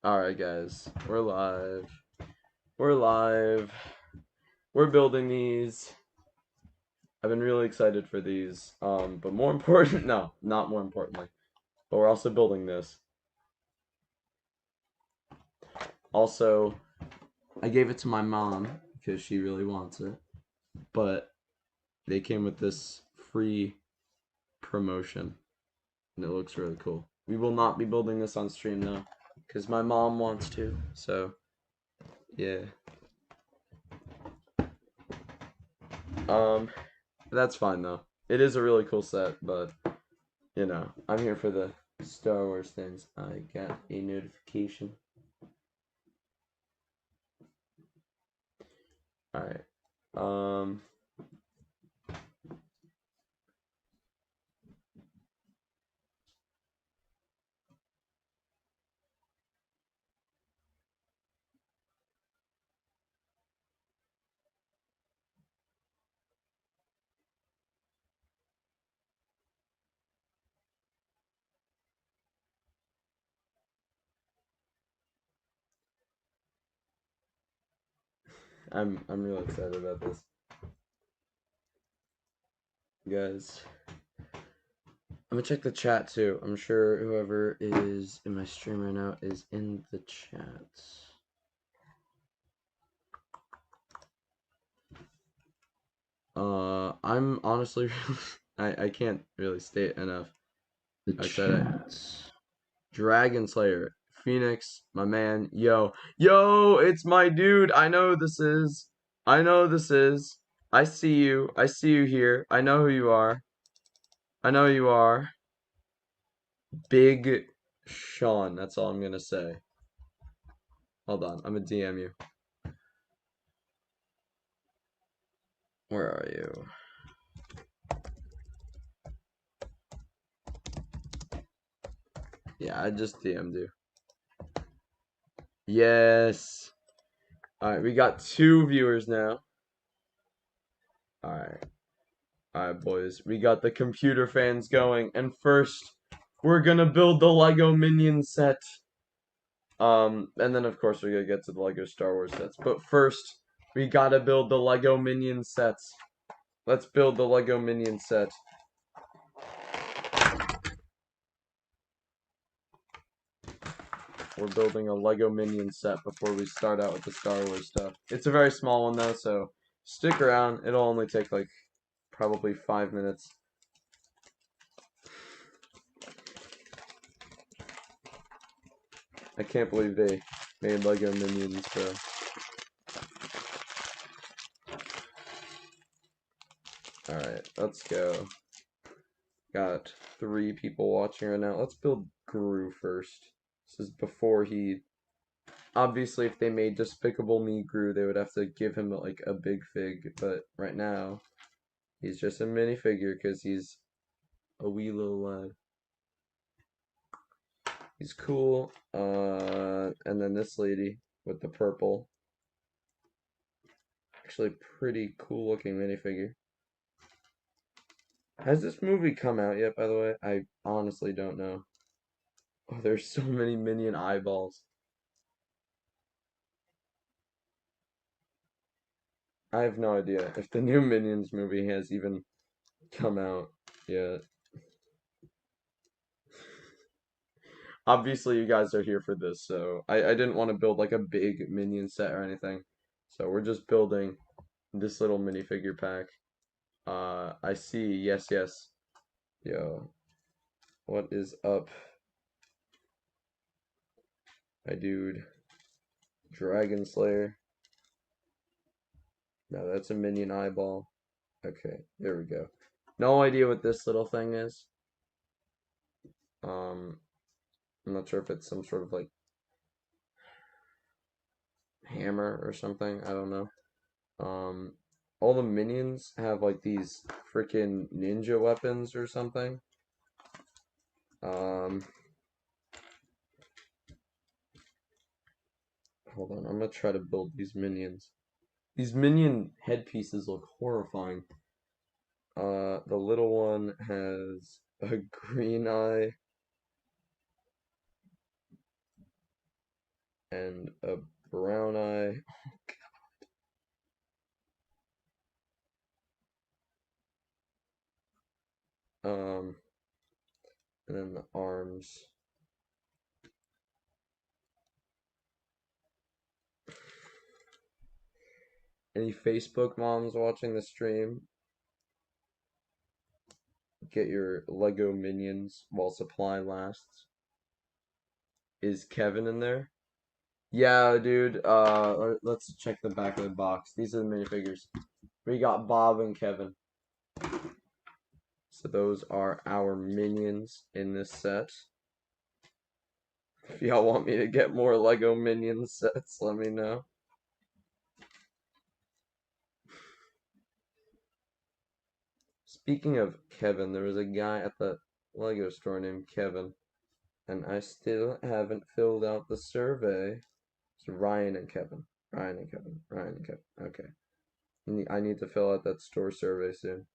Alright, guys. We're live. We're live. We're building these. I've been really excited for these. But more important, no, not more importantly. But we're also building this. Also, I gave it to my mom because she really wants it. But they came with this free promotion. And it looks really cool. We will not be building this on stream though. Because my mom wants to. So, yeah. That's fine though. It is a really cool set, but you know, I'm here for the Star Wars things. I got a notification. Alright. I'm really excited about this. Guys. I'm gonna check the chat too. I'm sure whoever is in my stream right now is in the chat. I'm honestly I can't really state enough. The chat. Dragon Slayer, Phoenix, my man, yo, it's my dude. I know who this is. I know who this is. I see you. I see you here. I know who you are. I know who you are. Big Sean. That's all I'm gonna say. Hold on. I'm gonna DM you. Where are you? Yeah, I just DM'd you. Yes. Alright, we got 2 viewers now. Alright. Alright, boys. We got the computer fans going. And first, we're gonna build the Lego Minion set. And then of course we're gonna get to the Lego Star Wars sets. But first, we gotta build the Lego Minion sets. Let's build the Lego Minion set. We're building a Lego Minion set before we start out with the Star Wars stuff. It's a very small one though, so stick around. It'll only take like probably 5 minutes. I can't believe they made Lego Minions, so. Alright, let's go. Got 3 people watching right now. Let's build Gru first. This is before he... Obviously, if they made Despicable Me Gru, they would have to give him like a big fig, but right now, he's just a minifigure because he's a wee little lad. He's cool. And then this lady with the purple. Actually, pretty cool looking minifigure. Has this movie come out yet, by the way? I honestly don't know. Oh, there's so many Minion eyeballs. I have no idea if the new Minions movie has even come out yet. Obviously, you guys are here for this, so I didn't want to build like a big Minion set or anything. So we're just building this little minifigure pack. I see. Yes, yes. Yo, what is up? My dude. Dragon Slayer. No, that's a Minion eyeball. Okay, there we go. No idea what this little thing is. I'm not sure if it's some sort of like hammer or something. I don't know. All the minions have like these freaking ninja weapons or something. Hold on, I'm gonna try to build these minions. These minion headpieces look horrifying. The little one has a green eye. and a brown eye. And then the arms. Any Facebook moms watching the stream? Get your Lego minions while supply lasts. Is Kevin in there? Yeah, dude. Let's check the back of the box. These are the minifigures. We got Bob and Kevin. So those are our minions in this set. If y'all want me to get more Lego minion sets, let me know. Speaking of Kevin, there was a guy at the Lego store named Kevin, and I still haven't filled out the survey. It's Ryan and Kevin. Ryan and Kevin. Ryan and Kevin. Okay. I need to fill out that store survey soon.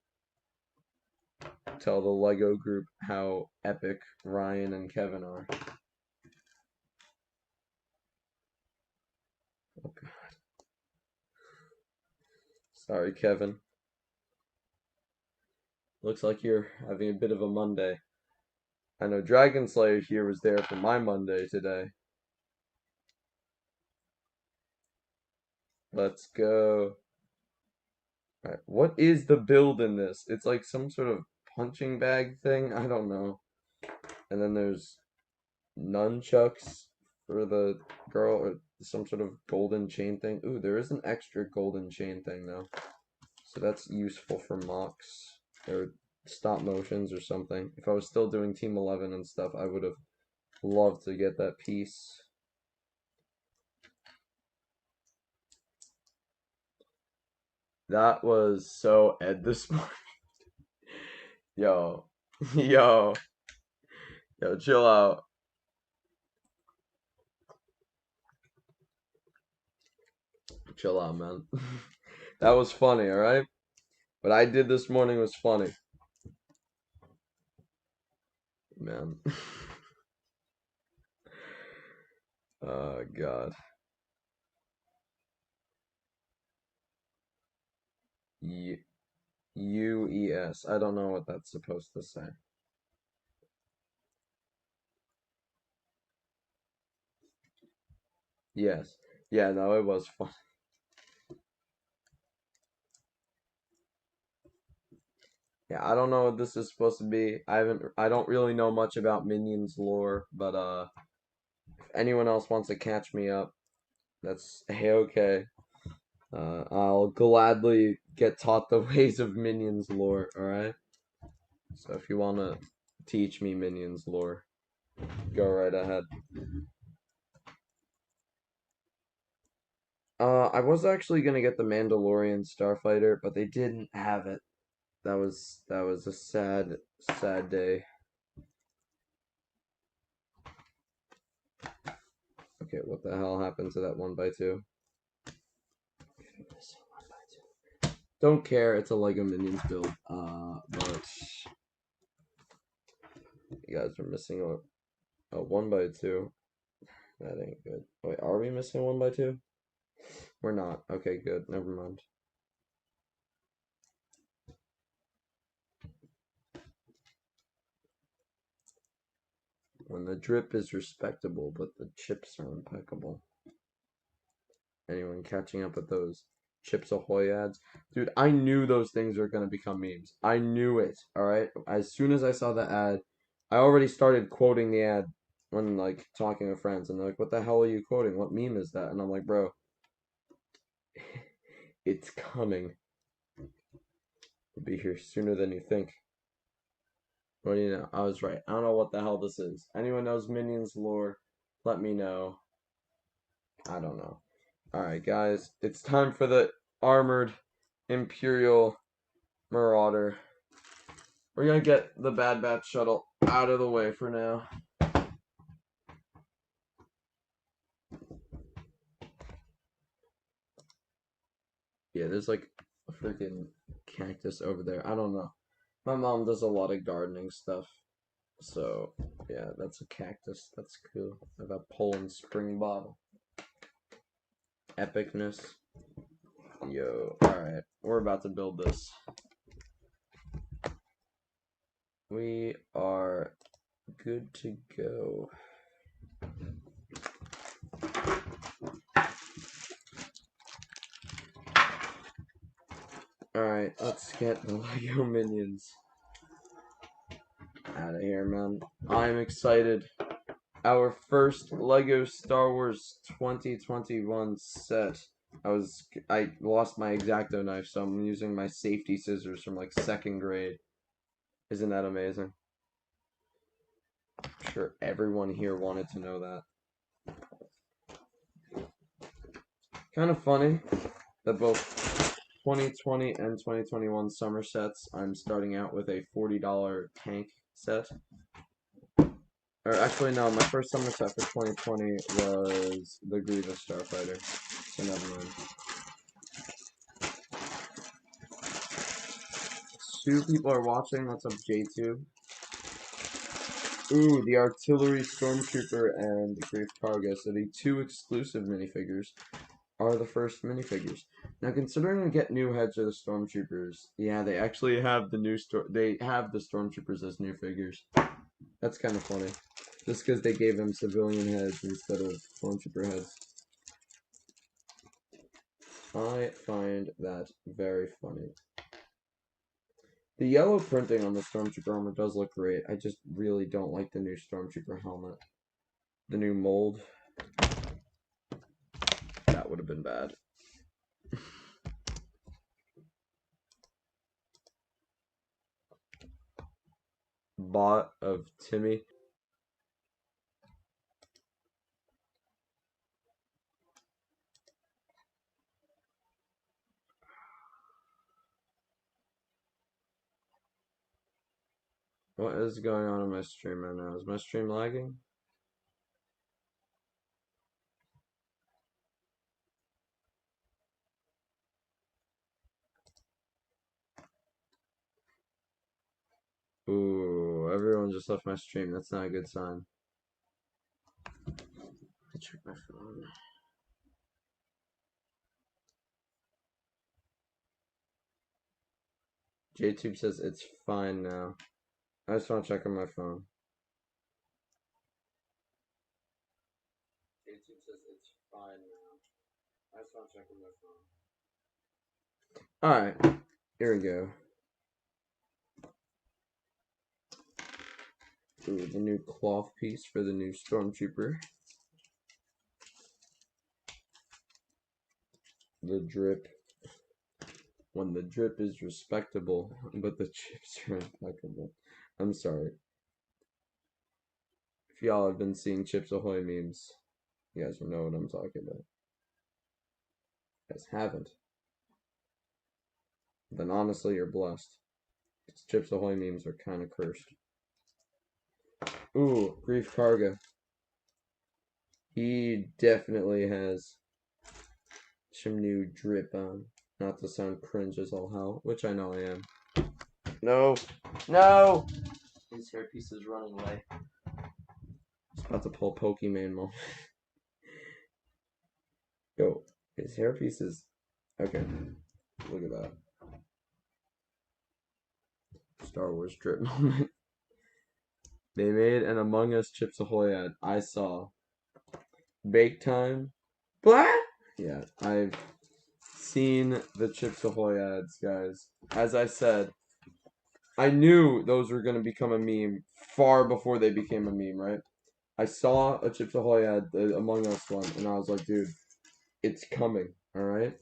Tell the Lego group how epic Ryan and Kevin are. Oh god. Sorry, Kevin. Looks like you're having a bit of a Monday. I know Dragon Slayer here was there for my Monday today. Let's go. Alright, what is the build in this? It's like some sort of punching bag thing? I don't know. And then there's nunchucks for the girl, or some sort of golden chain thing. Ooh, there is an extra golden chain thing though. So that's useful for mocks or stop motions or something. If I was still doing Team 11 and stuff, I would have loved to get that piece. That was so Ed this morning. Yo, yo, chill out. Chill out, man. That was funny, alright? What I did this morning was funny. Man. Oh, God. U-E-S. I don't know what that's supposed to say. Yes. Yeah, no, it was fun. Yeah, I don't know what this is supposed to be. I don't really know much about Minions lore, but if anyone else wants to catch me up, that's okay. I'll gladly get taught the ways of Minions lore, alright? So if you wanna teach me Minions lore, go right ahead. I was actually gonna get the Mandalorian Starfighter, but they didn't have it. That was a sad, sad day. Okay, what the hell happened to that 1x2? Don't care, it's a Lego Minions build. But you guys are missing a 1x2. That ain't good. Wait, are we missing 1x2? We're not. Okay, good. Never mind. When the drip is respectable, but the chips are impeccable. Anyone catching up with those Chips Ahoy ads? Dude, I knew those things were going to become memes. I knew it, alright? As soon as I saw the ad, I already started quoting the ad when, like, talking with friends. And they're like, what the hell are you quoting? What meme is that? And I'm like, bro, it's coming. It'll be here sooner than you think. What do you know? I was right. I don't know what the hell this is. Anyone knows Minions lore? Let me know. I don't know. Alright, guys. It's time for the armored Imperial Marauder. We're gonna get the Bad Batch shuttle out of the way for now. Yeah, there's like a freaking cactus over there. I don't know. My mom does a lot of gardening stuff. So, yeah, that's a cactus. That's cool. I have a Poland spring bottle. epicness. Yo, alright. We're about to build this. We are good to go. Alright, let's get the Lego minions out of here, man. I'm excited. Our first Lego Star Wars 2021 set. I lost my X-Acto knife, so I'm using my safety scissors from like 2nd grade. Isn't that amazing? I'm sure everyone here wanted to know that. Kind of funny that both 2020 and 2021 summer sets, I'm starting out with a $40 tank set. Or actually, no, my first summer set for 2020 was the Grievous Starfighter. So never mind. 2 people are watching. What's up, JTube? Ooh, the Artillery Stormtrooper and the Grief Karga. So the 2 exclusive minifigures are the first minifigures. Now, considering we get new heads of the Stormtroopers, yeah, they actually have the Stormtroopers as new figures. That's kind of funny. Just because they gave them civilian heads instead of Stormtrooper heads. I find that very funny. The yellow printing on the Stormtrooper armor does look great. I just really don't like the new Stormtrooper helmet. The new mold. That would have been bad. Bot of Timmy. What is going on in my stream right now? Is my stream lagging? Ooh, everyone just left my stream. That's not a good sign. Let me check my phone. JTube says it's fine now. I just want to check on my phone. JTube says it's fine now. I just want to check on my phone. Alright, here we go. Ooh, the new cloth piece for the new Stormtrooper. The drip. When the drip is respectable, but the chips are impeccable. I'm sorry. If y'all have been seeing Chips Ahoy memes, you guys will know what I'm talking about. If you guys haven't, then honestly you're blessed. Because Chips Ahoy memes are kind of cursed. Ooh, Grief Karga. He definitely has some new drip on. Not to sound cringe as all hell, which I know I am. No! No! His hairpiece is running away. He's about to pull Pokemon moment. Yo, his hairpiece is... Okay. Look at that. Star Wars drip moment. They made an Among Us Chips Ahoy ad. I saw. Bake time. What? Yeah, I've seen the Chips Ahoy ads, guys. As I said, I knew those were going to become a meme far before they became a meme, right? I saw a Chips Ahoy ad, the Among Us one, and I was like, dude, it's coming, alright?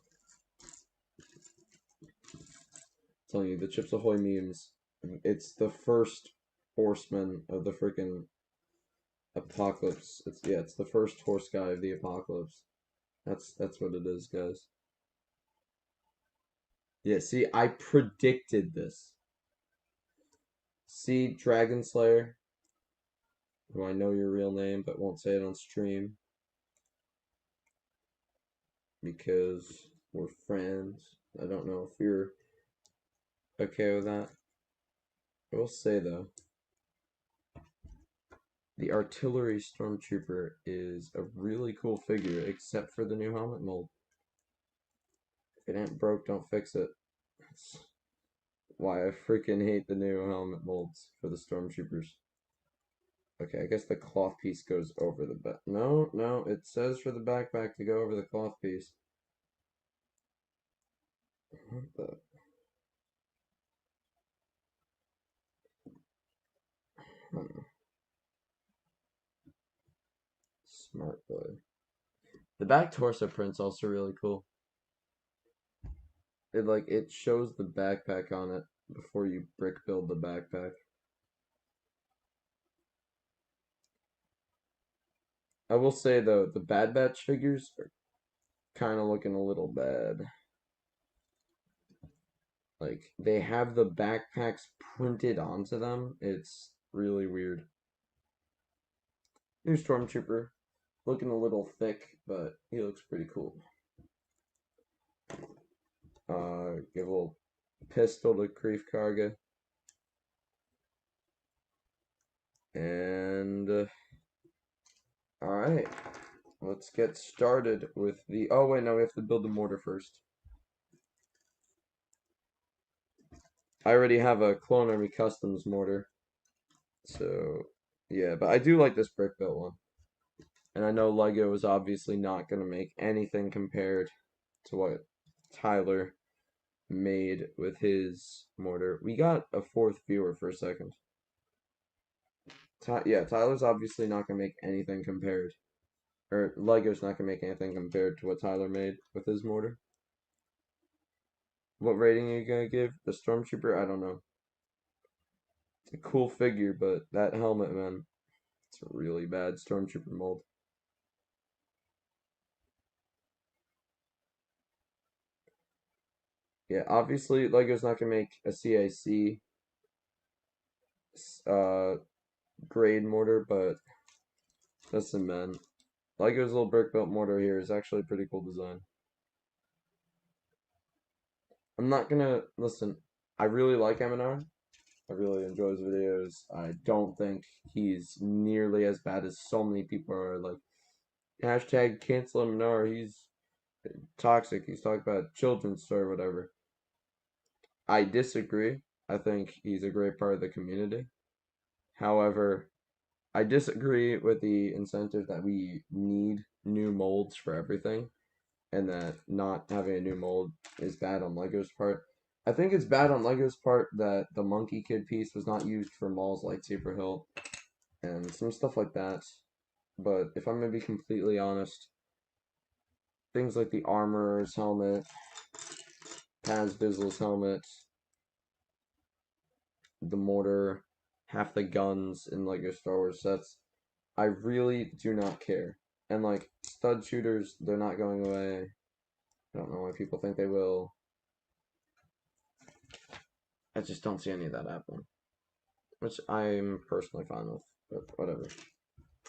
Telling you, the Chips Ahoy memes, it's the first horseman of the freaking apocalypse. It's the first horse guy of the apocalypse. That's what it is, guys. Yeah, see, I predicted this. See, Dragon Slayer, who I know your real name, but won't say it on stream. Because we're friends. I don't know if you're okay with that. I will say, though, the Artillery Stormtrooper is a really cool figure, except for the new helmet mold. If it ain't broke, don't fix it. That's why I freaking hate the new helmet molds for the stormtroopers. Okay, I guess the cloth piece goes over the back. No, no, it says for the backpack to go over the cloth piece. What the? Smart boy. The back torso print's also really cool. It shows the backpack on it before you brick build the backpack. I will say though, the Bad Batch figures are kind of looking a little bad. Like they have the backpacks printed onto them. It's really weird. New Stormtrooper, looking a little thick, but he looks pretty cool. Give a little pistol to Kreef Karga. And alright, let's get started with the. Oh, wait, no, we have to build the mortar first. I already have a Clone Army Customs mortar. So, yeah, but I do like this brick built one. And I know Lego is obviously not going to make anything compared to what Tyler made with his mortar. We got a fourth viewer for a second. Yeah, Tyler's obviously not going to make anything compared. Or Lego's not going to make anything compared to what Tyler made with his mortar. What rating are you going to give? The Stormtrooper? I don't know. It's a cool figure, but that helmet, man, it's a really bad Stormtrooper mold. Yeah, obviously Lego's not going to make a CIC grade mortar, but listen, man. Lego's little brick built mortar here is actually a pretty cool design. I'm not gonna listen. I really like Eminar. I really enjoy his videos. I don't think he's nearly as bad as so many people are like. Hashtag cancel Eminar. He's toxic. He's talking about children's story, or whatever. I disagree. I think he's a great part of the community. However, I disagree with the incentive that we need new molds for everything, and that not having a new mold is bad on Lego's part. I think it's bad on Lego's part that the Monkey Kid piece was not used for Maul's lightsaber hilt and some stuff like that. But if I'm gonna be completely honest, things like the Armorer's helmet, Paz Vizsle's helmet, the mortar, half the guns in Lego Star Wars sets, I really do not care. And like stud shooters, they're not going away. I don't know why people think they will. I just don't see any of that happening. Which I'm personally fine with, but whatever.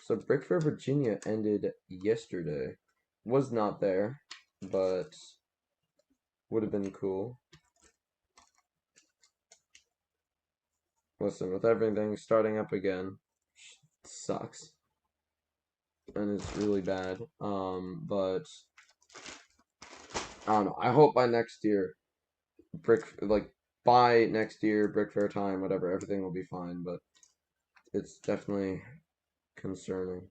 So Brick Fair Virginia ended yesterday. Was not there, but would have been cool. Listen, with everything starting up again, sucks. And it's really bad. But I don't know. I hope by next year, by next year, Brick Fair time, whatever, everything will be fine. But it's definitely concerning.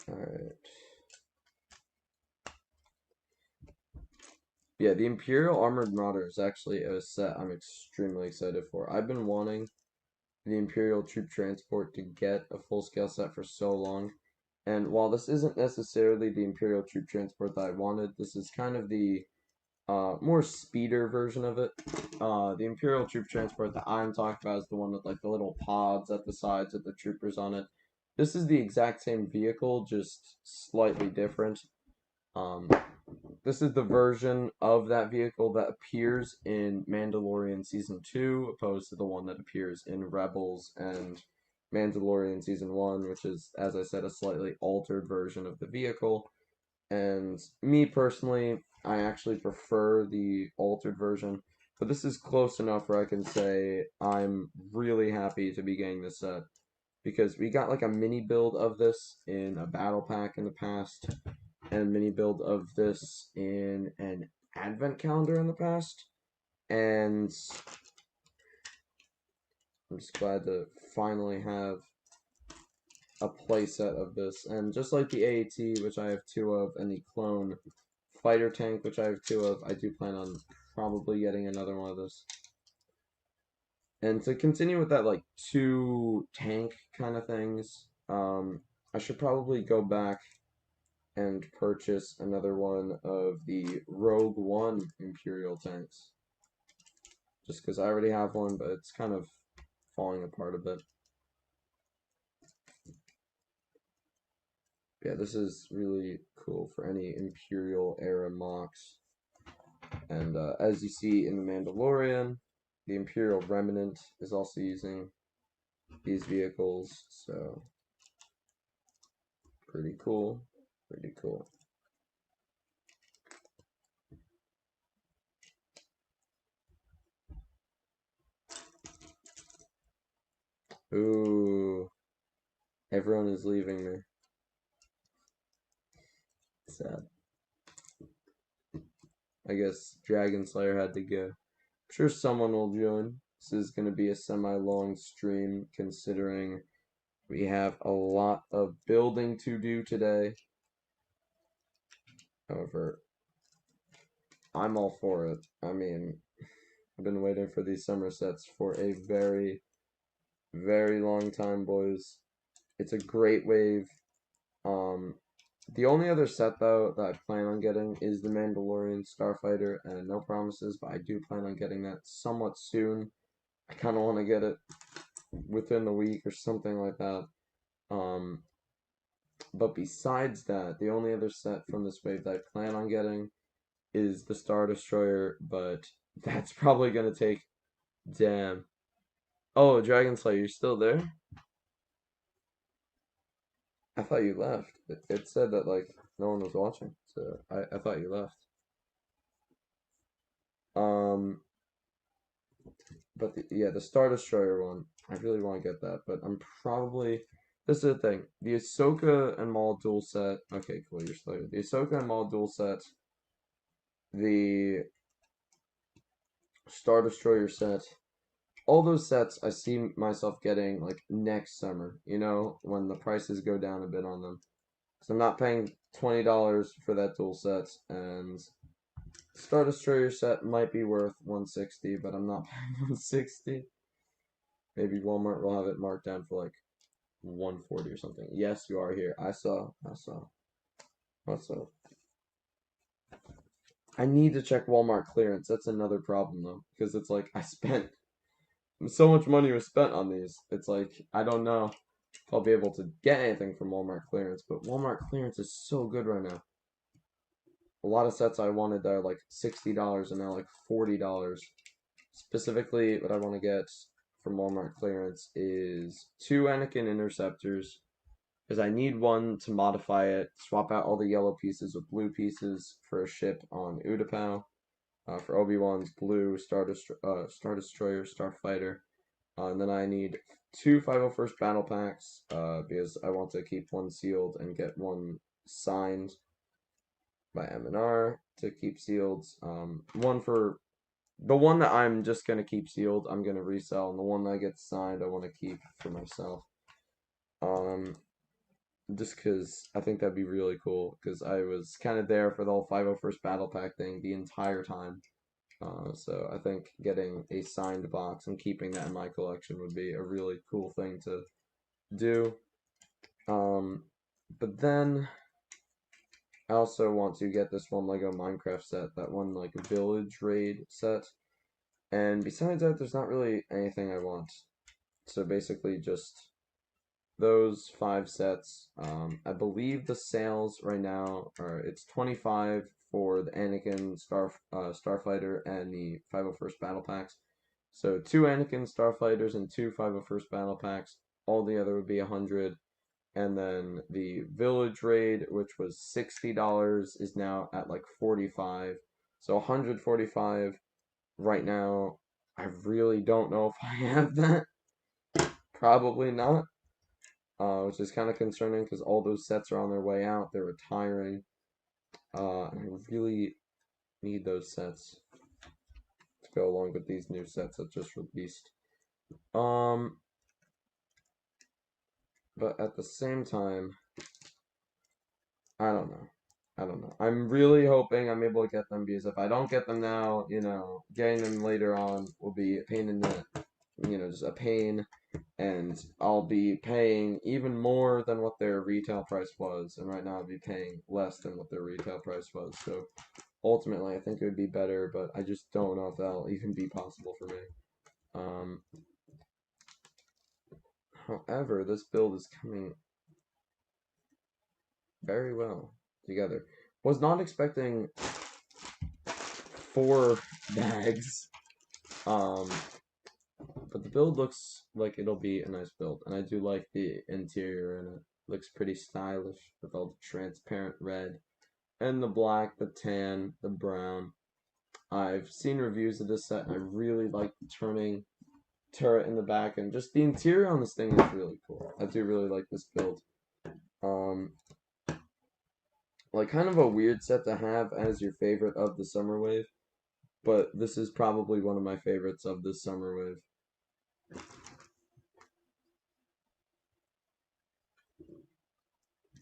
Alright. Yeah, the Imperial Armored Marauder is actually a set I'm extremely excited for. I've been wanting the Imperial Troop Transport to get a full-scale set for so long. And while this isn't necessarily the Imperial Troop Transport that I wanted, this is kind of the more speeder version of it. The Imperial Troop Transport that I'm talking about is the one with like the little pods at the sides with the troopers on it. This is the exact same vehicle, just slightly different. This is the version of that vehicle that appears in Mandalorian Season 2, opposed to the one that appears in Rebels and Mandalorian Season 1, which is, as I said, a slightly altered version of the vehicle. And me personally, I actually prefer the altered version, but this is close enough where I can say I'm really happy to be getting this set because we got like a mini build of this in a battle pack in the past, and a mini build of this in an advent calendar in the past, and I'm just glad to finally have a playset of this. And just like the AAT, which I have 2 of, and the clone fighter tank, which I have 2 of, I do plan on probably getting another one of this. And to continue with that, like, 2 tank kind of things, I should probably go back and purchase another one of the Rogue One Imperial tanks. Just because I already have one, but it's kind of falling apart a bit. Yeah, this is really cool for any Imperial era mocks. And as you see in The Mandalorian, the Imperial Remnant is also using these vehicles, so pretty cool, pretty cool. Ooh, everyone is leaving me. Sad. I guess Dragon Slayer had to go. I'm sure someone will join. This is going to be a semi-long stream considering we have a lot of building to do today. However, I'm all for it. I mean, I've been waiting for these summer sets for a very, very long time, boys. It's a great wave. The only other set, though, that I plan on getting is the Mandalorian Starfighter, and no promises, but I do plan on getting that somewhat soon. I kind of want to get it within the week or something like that. But besides that, the only other set from this wave that I plan on getting is the Star Destroyer, but that's probably going to take... Damn. Oh, Dragon Slayer, you're still there? I thought you left. It said that, like, no one was watching, so I thought you left. But yeah, the Star Destroyer one, I really want to get that, but I'm probably... This is the thing. The Ahsoka and Maul dual set... Okay, cool, you're still here. The Ahsoka and Maul dual set, the Star Destroyer set, all those sets I see myself getting, like, next summer, you know, when the prices go down a bit on them. So I'm not paying $20 for that dual set, and Star Destroyer set might be worth $160, but I'm not paying $160. Maybe Walmart will have it marked down for like $140 or something. Yes, you are here. I saw. What's up? I need to check Walmart clearance. That's another problem though, because it's like I spent so much money was spent on these. It's like I don't know if I'll be able to get anything from Walmart clearance, but Walmart clearance is so good right now. A lot of sets I wanted that are like $60 and now like $40. Specifically, what I want to get from Walmart clearance is 2 Anakin interceptors, because I need one to modify it, swap out all the yellow pieces with blue pieces for a ship on Utapau. For Obi-Wan's blue Star Destroyer, Starfighter. And then I need 2 501st battle packs, because I want to keep one sealed and get one signed by M&R to keep sealed. One for the one that I'm just gonna keep sealed, I'm gonna resell, and the one that gets signed, I want to keep for myself. Just because I think that'd be really cool, because I was kind of there for the whole 501st Battle Pack thing the entire time. So I think getting a signed box and keeping that in my collection would be a really cool thing to do. But then I also want to get this one Lego Minecraft set, that one like village raid set. And besides that, there's not really anything I want. So basically just those 5 sets. I believe the sales right now are it's 25 for the Anakin Starfighter and the 501st Battle Packs. So 2 Anakin Starfighters and 2 501st Battle Packs. All the other would be 100. And then the village raid, which was $60, is now at like 45. So 145 right now. I really don't know if I have that. Probably not. Which is kind of concerning because all those sets are on their way out. They're retiring. I really need those sets to go along with these new sets that just released. Um, but at the same time, I don't know. I don't know. I'm really hoping I'm able to get them because if I don't get them now, getting them later on will be a pain in the, just a pain, and I'll be paying even more than what their retail price was, and right now I'll be paying less than what their retail price was. So ultimately, I think it would be better, but I just don't know if that'll even be possible for me. Um, However, this build is coming very well together. Was not expecting 4 bags. Um, but the build looks like it'll be a nice build, and I do like the interior, and it looks pretty stylish with all the transparent red and the black, the tan, the brown. I've seen reviews of this set, and I really like the turning turret in the back, and just the interior on this thing is really cool. I do really like this build. Um, like kind of a weird set to have as your favorite of the summer wave, but this is probably one of my favorites of this summer wave.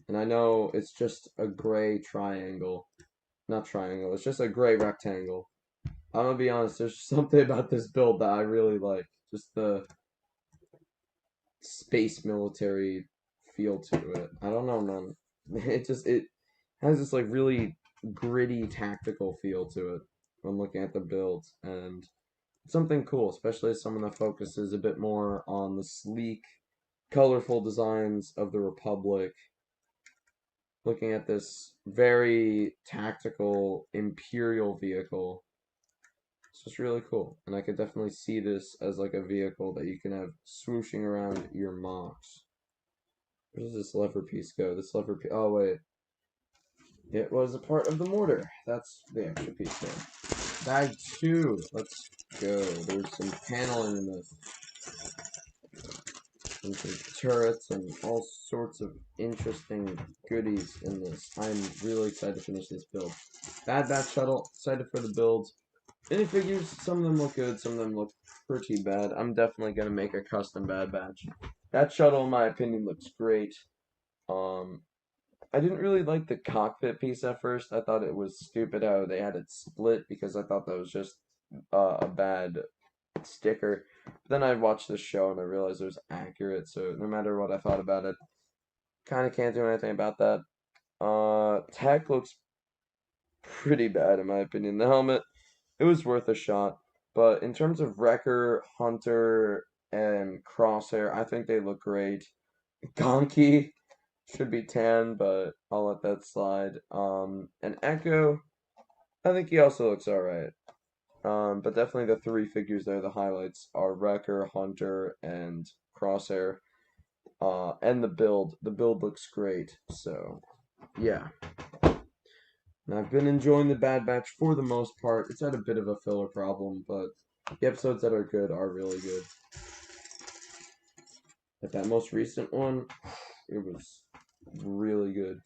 And I know it's just a gray triangle. Not triangle, it's just a gray rectangle. I'm gonna be honest, there's something about this build that I really like. Just the space military feel to it. I don't know, man. It has this like really gritty tactical feel to it when looking at the build, and it's something cool, especially as someone that focuses a bit more on the sleek, colorful designs of the Republic. Looking at this very tactical Imperial vehicle, it's just really cool, and I could definitely see this as like a vehicle that you can have swooshing around your mocks. Where does this lever piece go? This lever piece. Oh wait, it was a part of the mortar. That's the extra piece there. Bag 2. Let's go. There's some paneling in this, and some turrets, and all sorts of interesting goodies in this. I'm really excited to finish this build. Bad Batch Shuttle. Excited for the build. Minifigures, some of them look good, some of them look pretty bad. I'm definitely gonna make a custom Bad Batch. That shuttle, in my opinion, looks great. I didn't really like the cockpit piece at first. I thought it was stupid how they had it split because I thought that was just a bad sticker. But then I watched the show and I realized it was accurate. So no matter what I thought about it, kind of can't do anything about that. Tech looks pretty bad in my opinion. The helmet, it was worth a shot. But in terms of Wrecker, Hunter, and Crosshair, I think they look great. Gonki should be tan, but I'll let that slide. And Echo, I think he also looks alright. But definitely the 3 figures there, the highlights are Wrecker, Hunter, and Crosshair. And the build. The build looks great. So, yeah. And I've been enjoying the Bad Batch for the most part. It's had a bit of a filler problem, but the episodes that are good are really good. Like that most recent one, it was really good.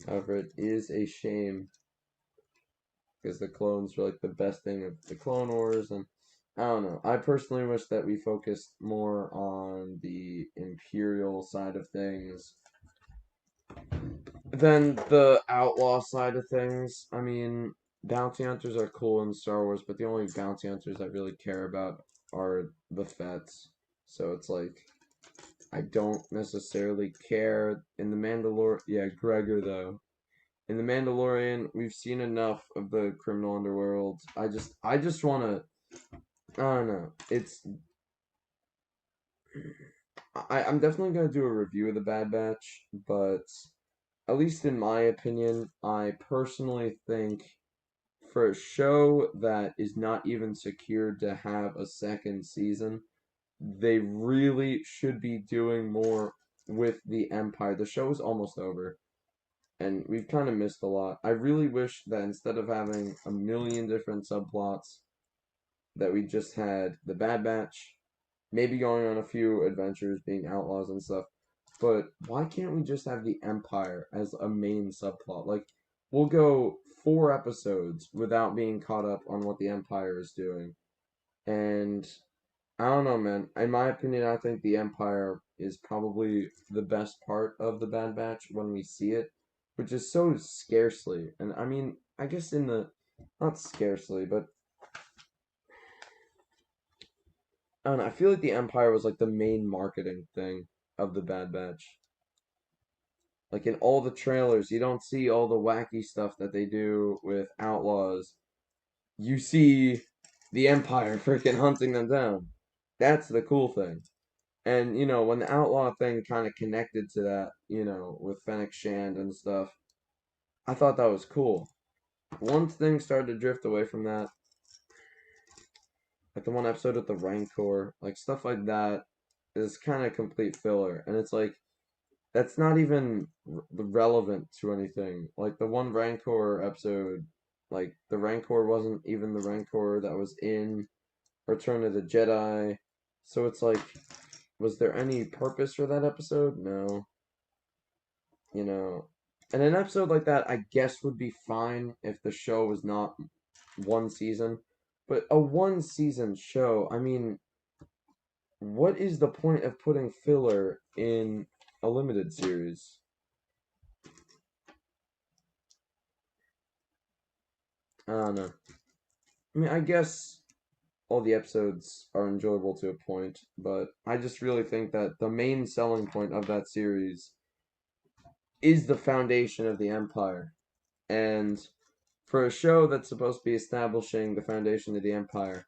However, it is a shame because the clones are like the best thing of the Clone Wars, and I don't know. I personally wish that we focused more on the Imperial side of things than the outlaw side of things. I mean, bounty hunters are cool in Star Wars, but the only bounty hunters I really care about are the Fets. So it's like I don't necessarily care in the Mandalorian. Yeah, Gregor though. In the Mandalorian, we've seen enough of the criminal underworld. I just want to. I don't know. I'm definitely gonna do a review of the Bad Batch, but at least in my opinion, I personally think for a show that is not even secured to have a second season, they really should be doing more with the Empire. The show is almost over, and we've kind of missed a lot. I really wish that instead of having a million different subplots, that we just had the Bad Batch, maybe going on a few adventures, being outlaws and stuff. But why can't we just have the Empire as a main subplot? Like, we'll go 4 episodes without being caught up on what the Empire is doing. And I don't know, man. In my opinion, I think the Empire is probably the best part of the Bad Batch when we see it, which is so scarcely. And I mean, I guess in the, not scarcely, but I don't know. I feel like the Empire was like the main marketing thing of the Bad Batch. Like in all the trailers, you don't see all the wacky stuff that they do with outlaws. You see the Empire freaking hunting them down. That's the cool thing. And, when the outlaw thing kind of connected to that, with Fennec Shand and stuff, I thought that was cool. Once things started to drift away from that, like the one episode with the Rancor, like stuff like that is kind of complete filler. And it's like, that's not even relevant to anything. Like the one Rancor episode, like the Rancor wasn't even the Rancor that was in Return of the Jedi. So it's like, was there any purpose for that episode? No. You know, and an episode like that, I guess, would be fine if the show was not one season. But a one season show, I mean, what is the point of putting filler in a limited series? I don't know. I mean, I guess all the episodes are enjoyable to a point, but I just really think that the main selling point of that series is the foundation of the Empire. And for a show that's supposed to be establishing the foundation of the Empire,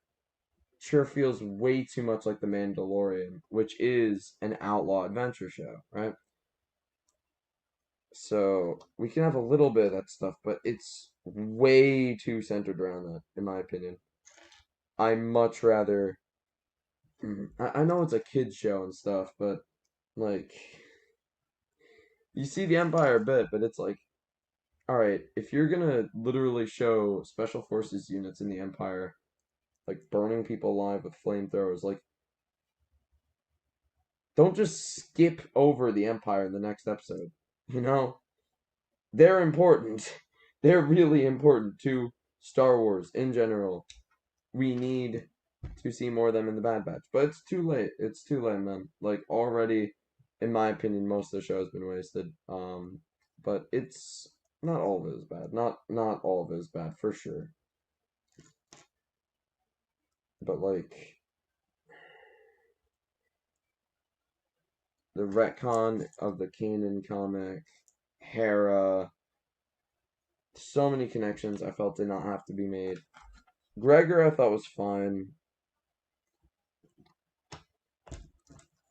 sure feels way too much like The Mandalorian, which is an outlaw adventure show, right? So we can have a little bit of that stuff, but it's way too centered around that, in my opinion. I much rather. I know it's a kids show and stuff, but like you see the Empire a bit, but it's like, all right, if you're gonna literally show special forces units in the Empire like burning people alive with flamethrowers, like don't just skip over the Empire in the next episode. You know, they're important. They're really important to Star Wars in general. We need to see more of them in the Bad Batch, but it's too late. It's too late, man. Like already, in my opinion, most of the show has been wasted. But it's not all of it is bad. Not all of it is bad for sure. But like the retcon of the Kanan comic, Hera, so many connections I felt did not have to be made. Gregor I thought was fine.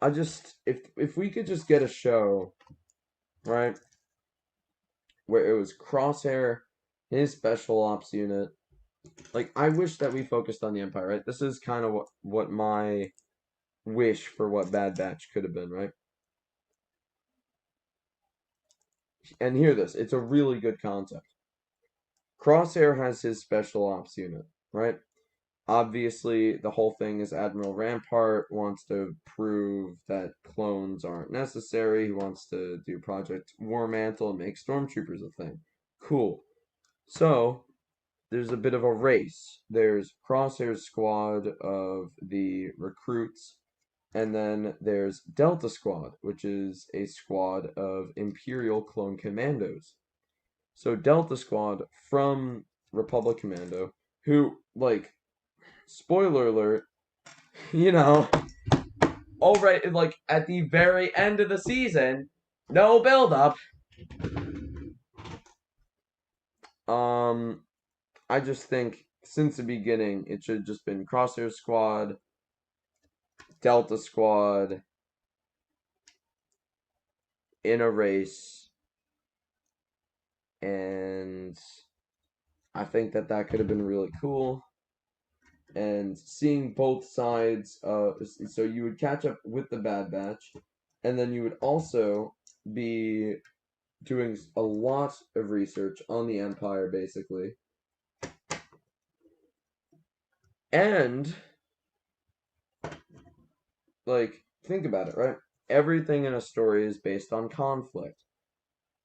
I just if we could just get a show, right, where it was Crosshair, his special ops unit. Like I wish that we focused on the Empire, right? This is kind of what my wish for what Bad Batch could have been, right? And hear this, it's a really good concept. Crosshair has his special ops unit, right? Obviously, the whole thing is Admiral Rampart wants to prove that clones aren't necessary. He wants to do Project War Mantle and make stormtroopers a thing. Cool. So, there's a bit of a race. There's Crosshair's squad of the recruits, and then there's Delta Squad, which is a squad of Imperial clone commandos. So, Delta Squad from Republic Commando, who, like, spoiler alert, you know, already like at the very end of the season, no build up. Um, I just think since the beginning it should have just been Crosshair Squad, Delta Squad in a race, and I think that could have been really cool. And seeing both sides, so you would catch up with the Bad Batch, and then you would also be doing a lot of research on the Empire, basically. And, like, think about it, right? Everything in a story is based on conflict.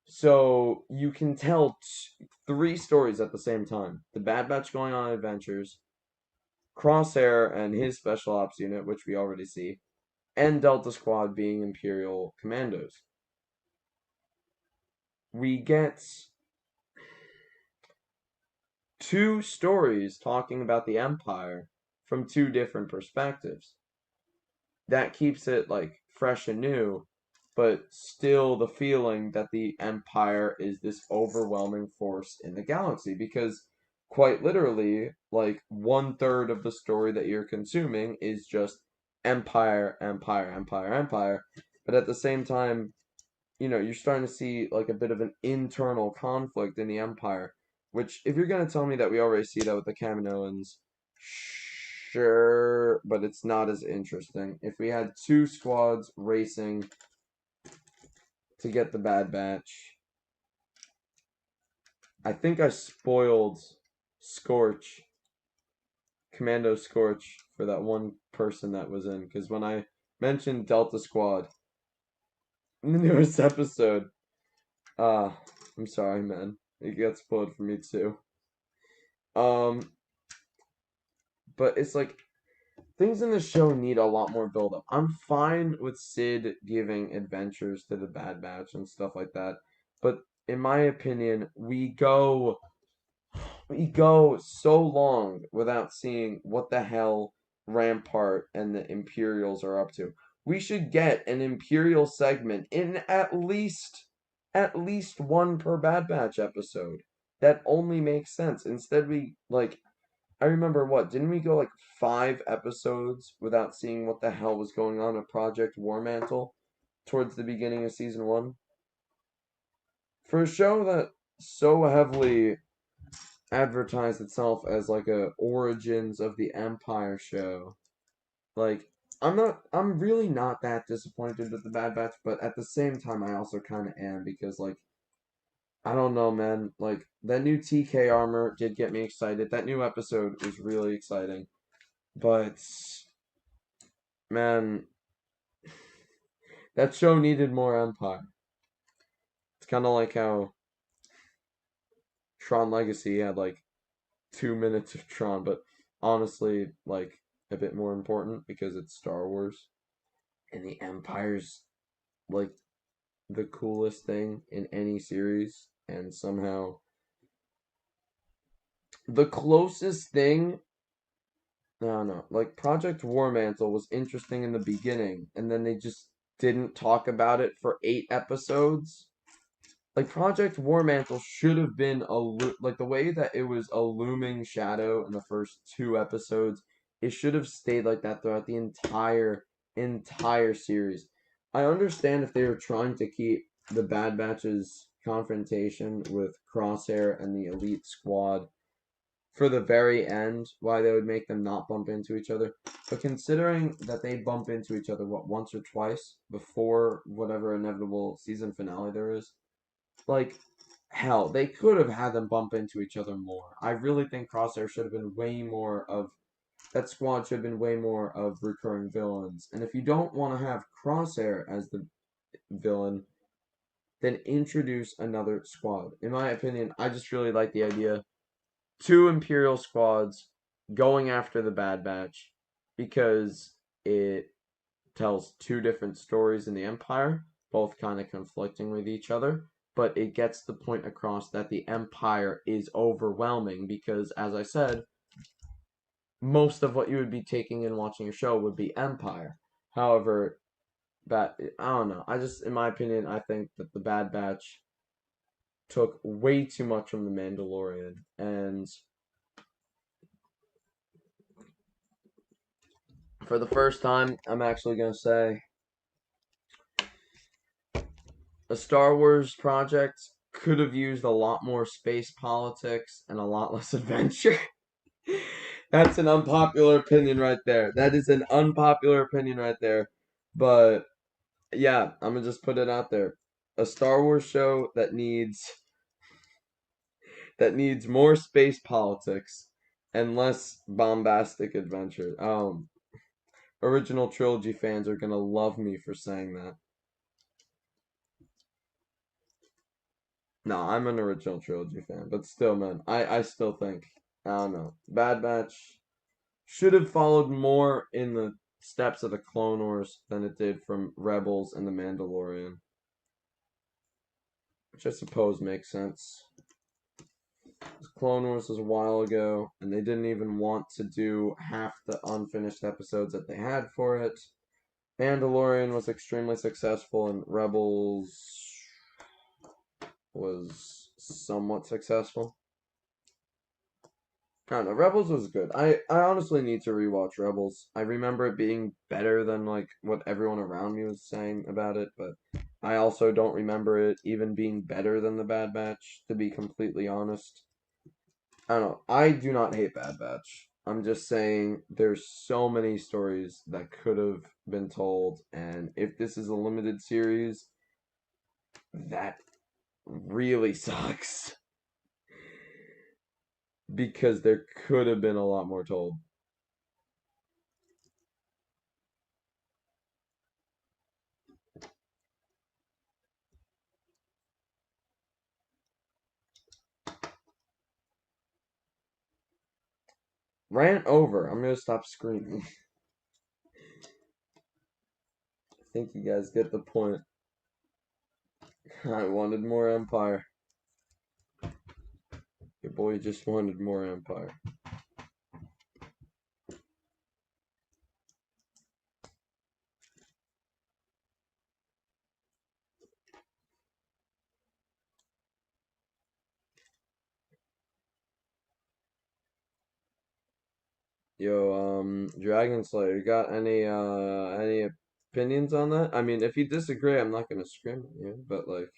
So you can tell three stories at the same time. The Bad Batch going on adventures, Crosshair and his special ops unit, which we already see, and Delta Squad being Imperial commandos. We get two stories talking about the Empire from two different perspectives. That keeps it like fresh and new, but still the feeling that the Empire is this overwhelming force in the galaxy, because quite literally, like 1/3 of the story that you're consuming is just Empire, Empire, Empire, Empire. But at the same time, you're starting to see like a bit of an internal conflict in the Empire, which if you're gonna tell me that we already see that with the Kaminoans, sure, but it's not as interesting. If we had two squads racing to get the Bad Batch, I think I spoiled Scorch, Commando Scorch, for that one person that was in, because when I mentioned Delta Squad in the newest episode, uh, I'm sorry, man. It got spoiled for me too. Um, but it's like things in the show need a lot more build up. I'm fine with Sid giving adventures to the Bad Batch and stuff like that, but in my opinion, we go so long without seeing what the hell Rampart and the Imperials are up to. We should get an Imperial segment in at least one per Bad Batch episode. That only makes sense. Instead, I remember what, didn't we go like 5 episodes without seeing what the hell was going on at Project Warmantle towards the beginning of season 1? For a show that so heavily advertised itself as like a origins of the Empire show, like I'm really not that disappointed with the Bad Batch, but at the same time I also kind of am, because like I don't know, man. Like that new TK armor did get me excited. That new episode was really exciting. But man, that show needed more Empire. It's kind of like how Tron Legacy had like 2 minutes of Tron, but honestly, like a bit more important because it's Star Wars and the Empire's like the coolest thing in any series, and somehow the closest thing. No, no, like Project Warmantle was interesting in the beginning, and then they just didn't talk about it for 8 episodes. Like Project Warmantle should have been like the way that it was a looming shadow in the first 2 episodes. It should have stayed like that throughout the entire series. I understand if they were trying to keep the Bad Batch's confrontation with Crosshair and the Elite Squad for the very end, why they would make them not bump into each other. But considering that they bump into each other, what, once or twice before whatever inevitable season finale there is, like, hell, they could have had them bump into each other more. I really think Crosshair should have been way more of that squad should have been way more of recurring villains. And if you don't want to have Crosshair as the villain, then introduce another squad. In my opinion, I just really like the idea. Two Imperial squads going after the Bad Batch because it tells two different stories in the Empire, both kind of conflicting with each other, but it gets the point across that the Empire is overwhelming because, as I said, most of what you would be taking in watching a show would be Empire. However, I don't know. In my opinion, I think that the Bad Batch took way too much from the Mandalorian, and for the first time, I'm actually gonna say a Star Wars project could have used a lot more space politics and a lot less adventure. That's an unpopular opinion right there. That is an unpopular opinion right there. But yeah, I'm gonna just put it out there. A Star Wars show that needs more space politics and less bombastic adventure. Original trilogy fans are gonna love me for saying that. No, I'm an original trilogy fan, but still, man, I still think, I don't know, Bad Batch should have followed more in the steps of the Clone Wars than it did from Rebels and The Mandalorian, which I suppose makes sense. Clone Wars was a while ago, and they didn't even want to do half the unfinished episodes that they had for it. Mandalorian was extremely successful, and Rebels was somewhat successful. I don't know. Rebels was good. I honestly need to rewatch Rebels. I remember it being better than like what everyone around me was saying about it, but I also don't remember it even being better than the Bad Batch, to be completely honest. I don't know. I do not hate Bad Batch. I'm just saying there's so many stories that could have been told, and if this is a limited series, that really sucks because there could have been a lot more told. Rant over. I'm gonna stop screaming. I think you guys get the point. I wanted more Empire. Your boy just wanted more Empire. Yo, Dragon Slayer, you got any opinions on that? I mean, if you disagree, I'm not gonna scream at you, but like,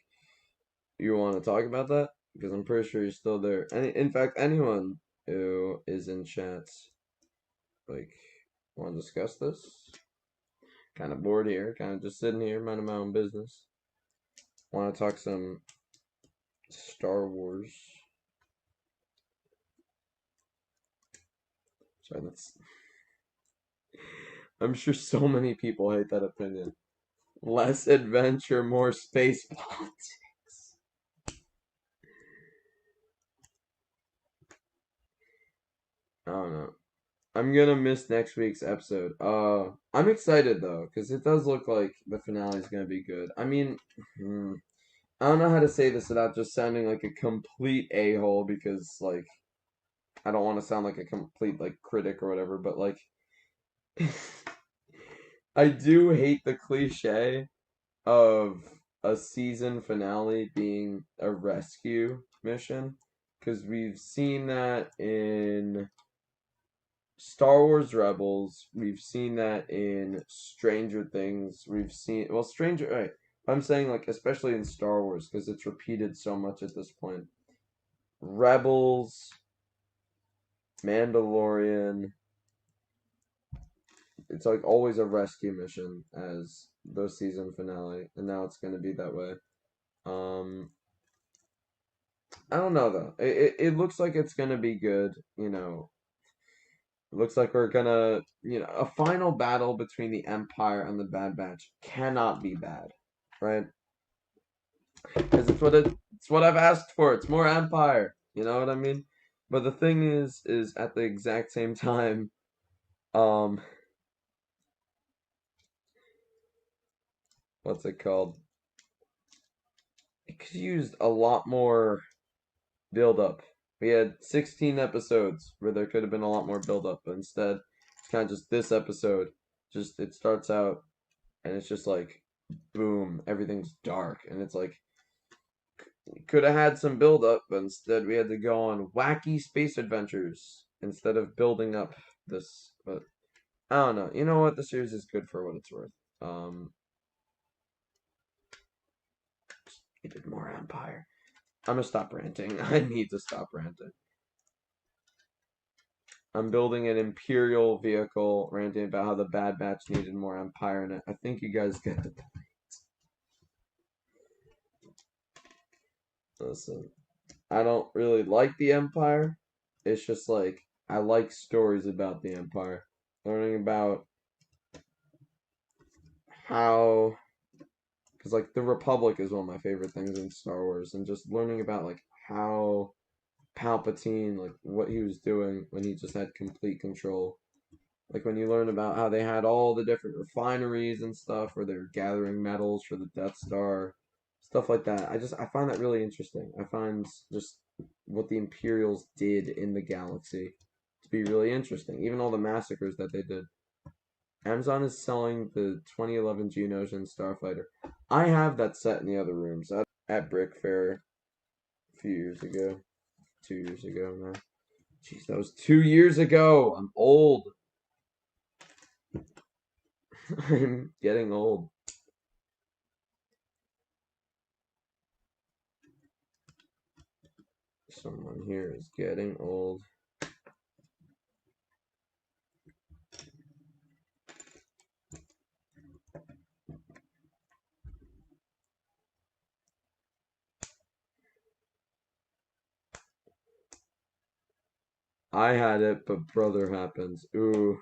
you want to talk about that? Because I'm pretty sure you're still there. In fact, anyone who is in chats, like, want to discuss this? Kind of bored here, kind of just sitting here, minding my own business. Want to talk some Star Wars? Sorry, that's. I'm sure so many people hate that opinion. Less adventure, more space politics. I don't know. I'm gonna miss next week's episode. I'm excited though, because it does look like the finale is gonna be good. I mean, I don't know how to say this without just sounding like a complete a-hole, because like I don't want to sound like a complete like critic or whatever, but like I do hate the cliche of a season finale being a rescue mission, because we've seen that in Star Wars Rebels, we've seen that in Stranger Things, we've seen, well, Stranger, right, I'm saying like especially in Star Wars because it's repeated so much at this point. Rebels, Mandalorian, it's like always a rescue mission as the season finale, and now it's going to be that way. Um, I don't know though. It looks like it's going to be good, you know. It looks like we're gonna, a final battle between the Empire and the Bad Batch cannot be bad, right? Because it's what I've asked for. It's more Empire. You know what I mean? But the thing is at the exact same time, um, what's it called? It could used a lot more build up. We had 16 episodes where there could have been a lot more build up, but instead it's kind of just this episode. Just it starts out and it's just like boom, everything's dark, and it's like we could have had some build up, but instead we had to go on wacky space adventures instead of building up this. But I don't know. You know what? The series is good for what it's worth. Um, it did more Empire. I'm gonna stop ranting. I need to stop ranting. I'm building an Imperial vehicle, ranting about how the Bad Batch needed more Empire in it. I think you guys get the point. Listen, I don't really like the Empire. It's just like, I like stories about the Empire. Learning about how, because like the Republic is one of my favorite things in Star Wars, and just learning about like how Palpatine, like what he was doing when he just had complete control. Like when you learn about how they had all the different refineries and stuff where they were gathering metals for the Death Star, stuff like that. I find that really interesting. I find just what the Imperials did in the galaxy to be really interesting. Even all the massacres that they did. Amazon is selling the 2011 Geonosian Starfighter. I have that set in the other rooms at Brick Fair a few years ago. 2 years ago now. Jeez, that was 2 years ago. I'm old. I'm getting old. Someone here is getting old. I had it, but brother happens. Ooh.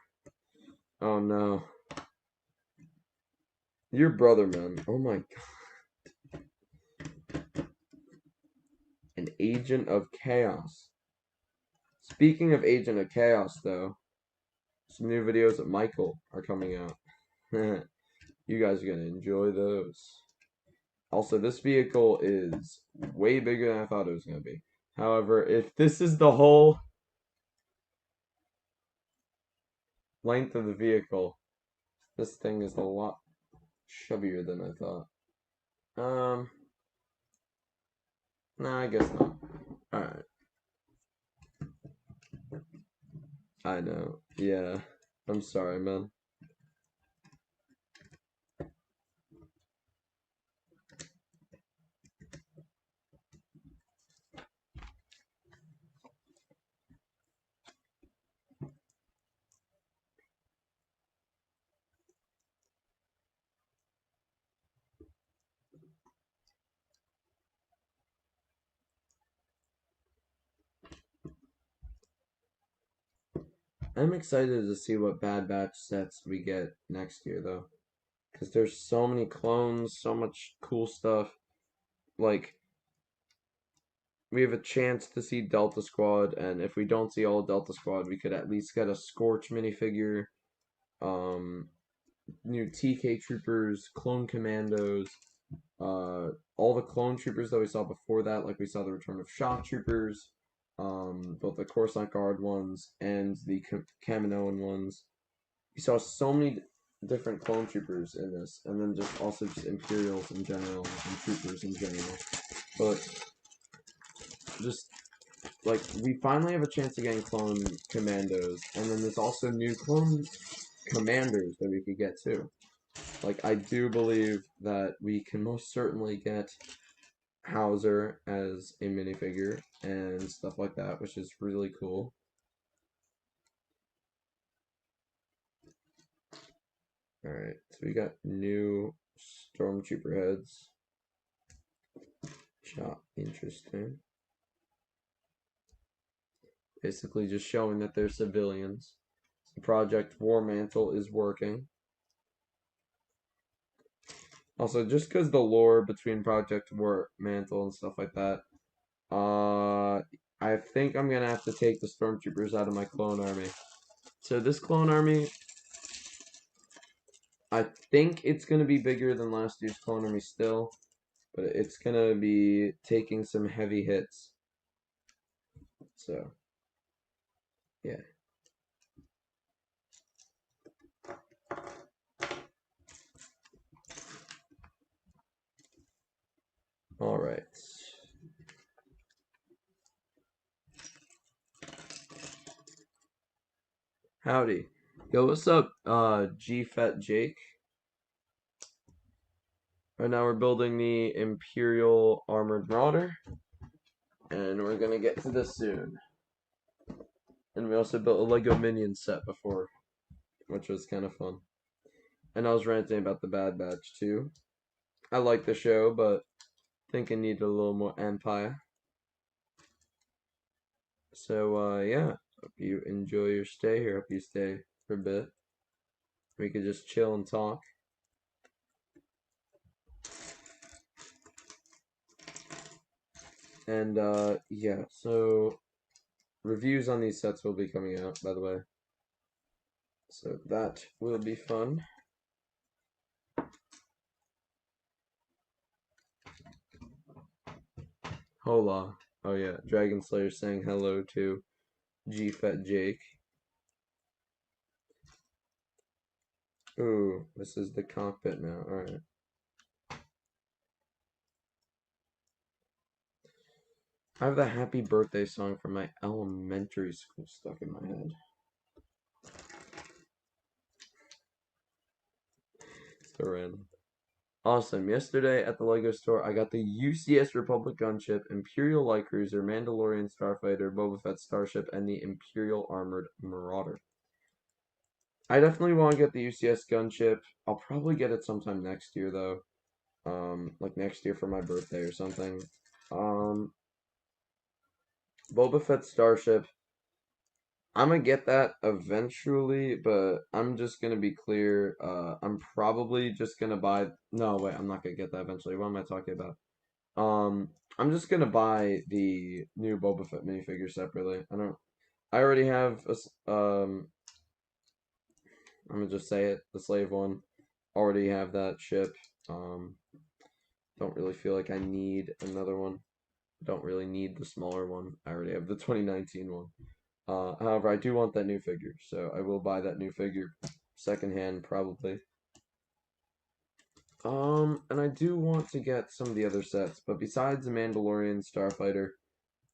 Oh no. Your brother, man. Oh my god. An agent of chaos. Speaking of agent of chaos, though, some new videos of Michael are coming out. You guys are gonna enjoy those. Also, this vehicle is way bigger than I thought it was gonna be. However, if this is the whole length of the vehicle, this thing is a lot chubbier than I thought. No, I guess not. Alright. I know. Yeah. I'm sorry, man. I'm excited to see what Bad Batch sets we get next year, though. Because there's so many clones, so much cool stuff. Like, we have a chance to see Delta Squad, and if we don't see all Delta Squad, we could at least get a Scorch minifigure, um, new TK Troopers, Clone Commandos, all the Clone Troopers that we saw before that, like we saw the return of Shock Troopers, both the Coruscant Guard ones and the Kaminoan ones. We saw so many different clone troopers in this, and then just also just Imperials in general and troopers in general. But just like we finally have a chance of getting clone commandos, and then there's also new clone commanders that we could get too. Like I do believe that we can most certainly get Hauser as a minifigure and stuff like that, which is really cool. Alright, so we got new Stormtrooper heads. Interesting. Basically just showing that they're civilians. The Project War Mantle is working. Also, just because the lore between Project War Mantle and stuff like that, I think I'm gonna have to take the Stormtroopers out of my clone army. So this clone army, I think it's gonna be bigger than last year's clone army still, but it's gonna be taking some heavy hits. So, yeah. All right. Howdy. Yo, what's up, G-Fat Jake? Right now we're building the Imperial Armored Marauder. And we're gonna get to this soon. And we also built a Lego Minion set before, which was kind of fun. And I was ranting about the Bad Batch too. I like the show, but think it needed a little more empire. So yeah, hope you enjoy your stay here. Hope you stay for a bit. We could just chill and talk. And yeah, so reviews on these sets will be coming out, by the way. So that will be fun. Hola. Oh yeah, Dragon Slayer saying hello to G-Fat Jake. Ooh, this is the cockpit now. Alright. I have the happy birthday song from my elementary school stuck in my head. So random. Awesome. Yesterday at the Lego store, I got the UCS Republic gunship, Imperial light cruiser, Mandalorian starfighter, Boba Fett starship, and the Imperial armored Marauder. I definitely want to get the UCS gunship. I'll probably get it sometime next year though. Like next year for my birthday or something. Boba Fett starship. I'm gonna get that eventually, but I'm just gonna be clear. I'm probably just gonna buy. No, wait, I'm not gonna get that eventually. What am I talking about? I'm just gonna buy the new Boba Fett minifigure separately. I don't. I already have I'm gonna just say it. The slave one. Already have that ship. Um. Don't really feel like I need another one. Don't really need the smaller one. I already have the 2019 one. However, I do want that new figure, so I will buy that new figure secondhand probably. And I do want to get some of the other sets, but besides the Mandalorian, Starfighter,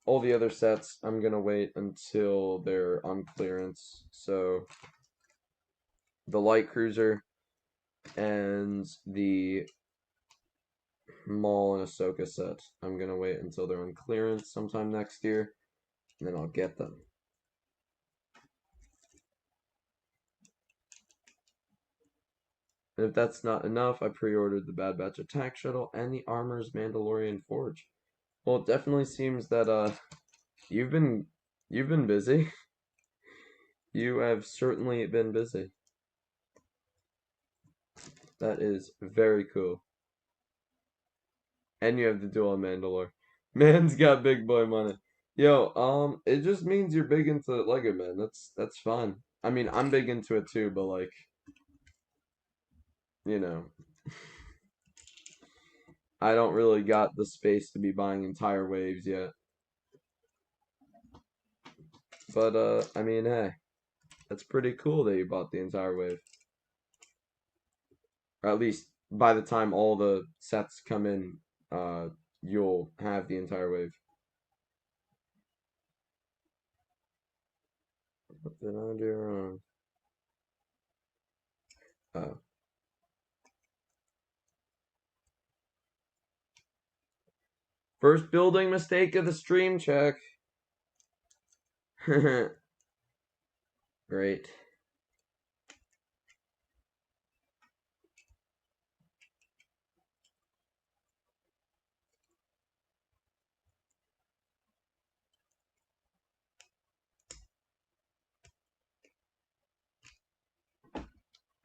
all the other sets, I'm gonna wait until they're on clearance. So the light cruiser and the Maul and Ahsoka set, I'm gonna wait until they're on clearance sometime next year, and then I'll get them. And if that's not enough, I pre-ordered the Bad Batch attack shuttle and the Armor's Mandalorian forge. Well, it definitely seems that you've been busy. You have certainly been busy. That is very cool. And you have the dual Mandalore. Man's got big boy money. Yo, it just means you're big into Lego, man. That's fine. I mean, I'm big into it too, but like, you know, I don't really got the space to be buying entire waves yet. But I mean, hey, that's pretty cool that you bought the entire wave. Or at least by the time all the sets come in, you'll have the entire wave. What did I do wrong? Oh. First building mistake of the stream check. Great.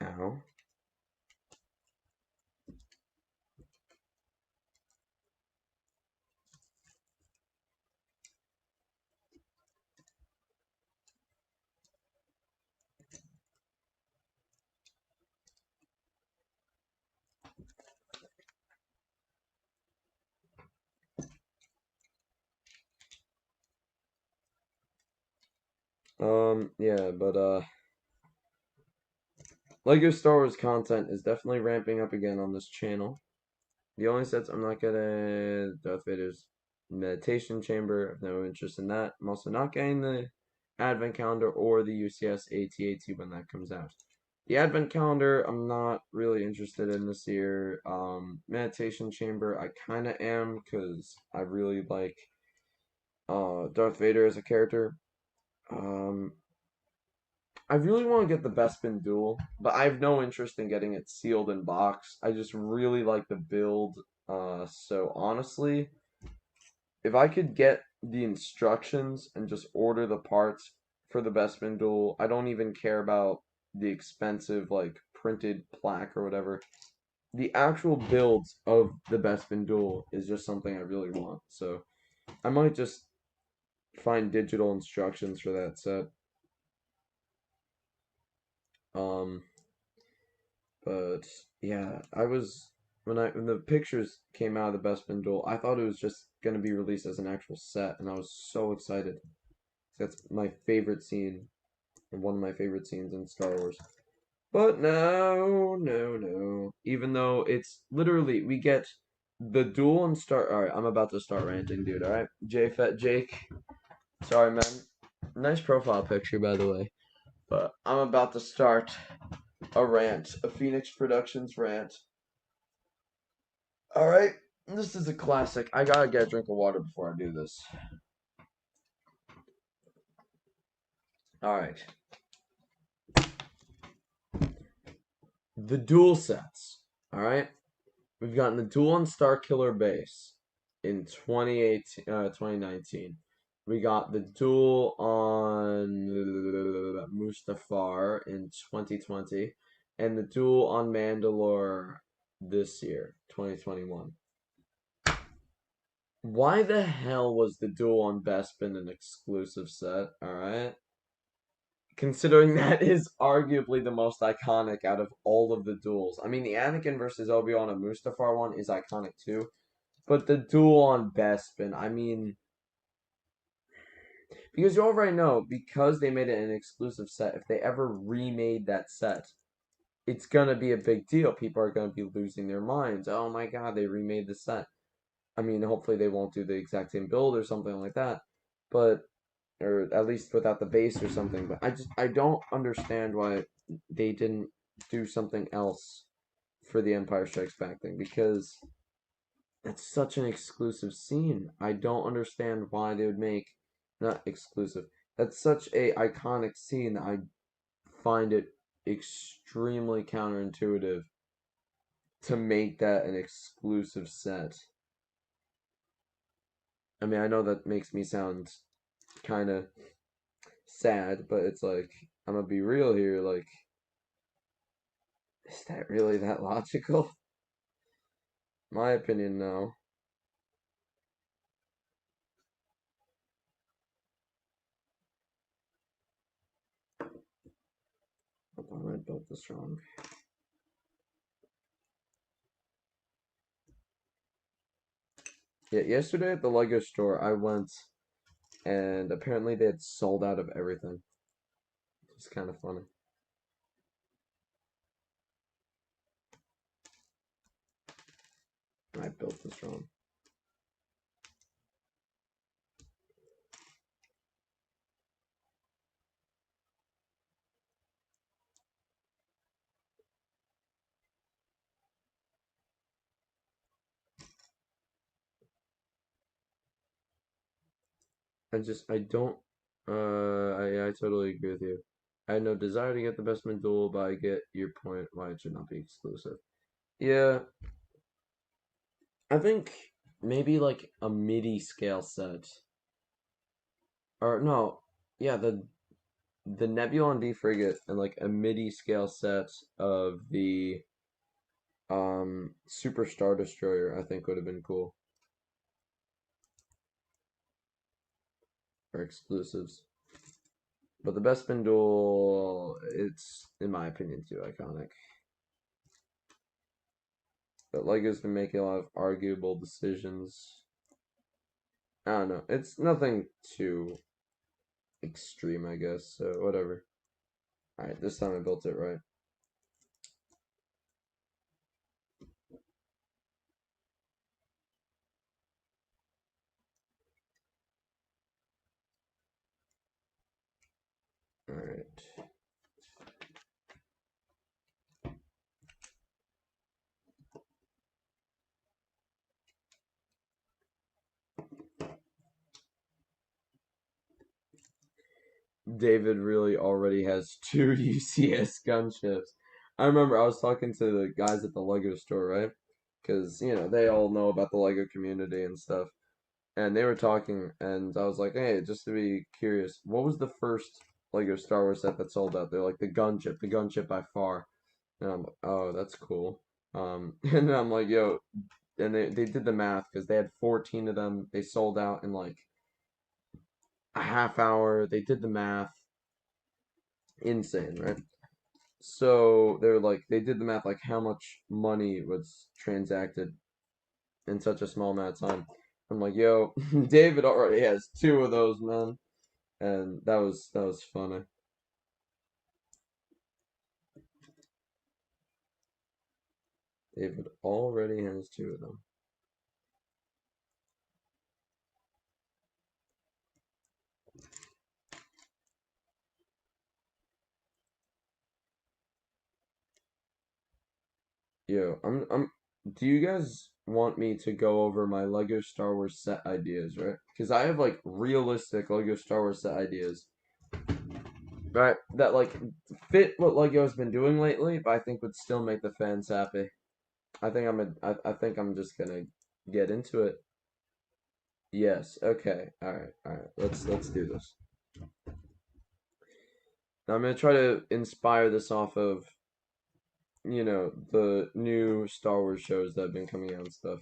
Ow. Yeah, but Lego Star Wars content is definitely ramping up again on this channel. The only sets I'm not getting, Darth Vader's meditation chamber. I have no interest in that. I'm also not getting the advent calendar or the UCS AT-AT when that comes out. The advent calendar I'm not really interested in this year. Meditation chamber I kind of am because I really like Darth Vader as a character. Um, I really want to get the Bespin Duel, but I have no interest in getting it sealed in box. I just really like the build. So honestly, if I could get the instructions and just order the parts for the Bespin Duel, I don't even care about the expensive like printed plaque or whatever. The actual builds of the Bespin Duel is just something I really want. So I might just find digital instructions for that set. Um, but yeah, I was when the pictures came out of the Bespin Duel, I thought it was just gonna be released as an actual set, and I was so excited. That's my favorite scene, and one of my favorite scenes in Star Wars. But no, no, no. Even though it's literally we get the duel and start. All right, I'm about to start ranting, dude. All right, Jake. Sorry, man. Nice profile picture, by the way. But I'm about to start a rant, a Phoenix Productions rant. All right, this is a classic. I gotta get a drink of water before I do this. All right, the duel sets. All right, we've gotten the duel and Star Killer base in 2019. We got the duel on Mustafar in 2020, and the duel on Mandalore this year, 2021. Why the hell was the duel on Bespin an exclusive set? Alright? Considering that is arguably the most iconic out of all of the duels. I mean, the Anakin versus Obi-Wan and Mustafar one is iconic too. But the duel on Bespin, I mean, because you already know, because they made it an exclusive set, if they ever remade that set, it's gonna be a big deal. People are gonna be losing their minds. Oh my god, they remade the set. I mean, hopefully they won't do the exact same build or something like that, but or at least without the base or something. But I don't understand why they didn't do something else for the Empire Strikes Back thing because it's such an exclusive scene. I don't understand why they would make not exclusive. That's such a iconic scene that I find it extremely counterintuitive to make that an exclusive set. I mean, I know that makes me sound kind of sad, but it's like, I'm gonna be real here. Like, is that really that logical? My opinion, no. I thought I built this wrong. Yeah, yesterday at the Lego store, I went and apparently they had sold out of everything. It's kind of funny. I built this wrong. I don't, I totally agree with you. I had no desire to get the best man duel, but I get your point why it should not be exclusive. Yeah, I think maybe like a MIDI scale set. Or no, yeah, the Nebulon D frigate and like a MIDI scale set of the Super Star Destroyer I think would have been cool. Or exclusives. But the best spin duel, it's in my opinion too iconic. But Lego's been making a lot of arguable decisions. I don't know. It's nothing too extreme, I guess. So whatever. Alright, this time I built it right. Alright. David really already has two UCS gunships. I remember I was talking to the guys at the Lego store, right? Because, they all know about the Lego community and stuff. And they were talking, and I was like, hey, just to be curious, what was the first Lego Star Wars set that sold out? They're like, the gunship by far. And I'm like, oh, that's cool. And I'm like, yo, and they did the math because they had 14 of them. They sold out in like a half hour. They did the math. Insane, right? So they're like, they did the math, like how much money was transacted in such a small amount of time. I'm like, yo, David already has two of those, man. And that was funny. David already has two of them. Yo, I'm. Do you guys want me to go over my Lego Star Wars set ideas, right? Because I have like realistic Lego Star Wars set ideas, right? That like fit what Lego's been doing lately, but I think would still make the fans happy. I think I'm just gonna get into it. Yes. Okay. All right. All right. Let's do this. Now I'm gonna try to inspire this off of the new Star Wars shows that have been coming out and stuff.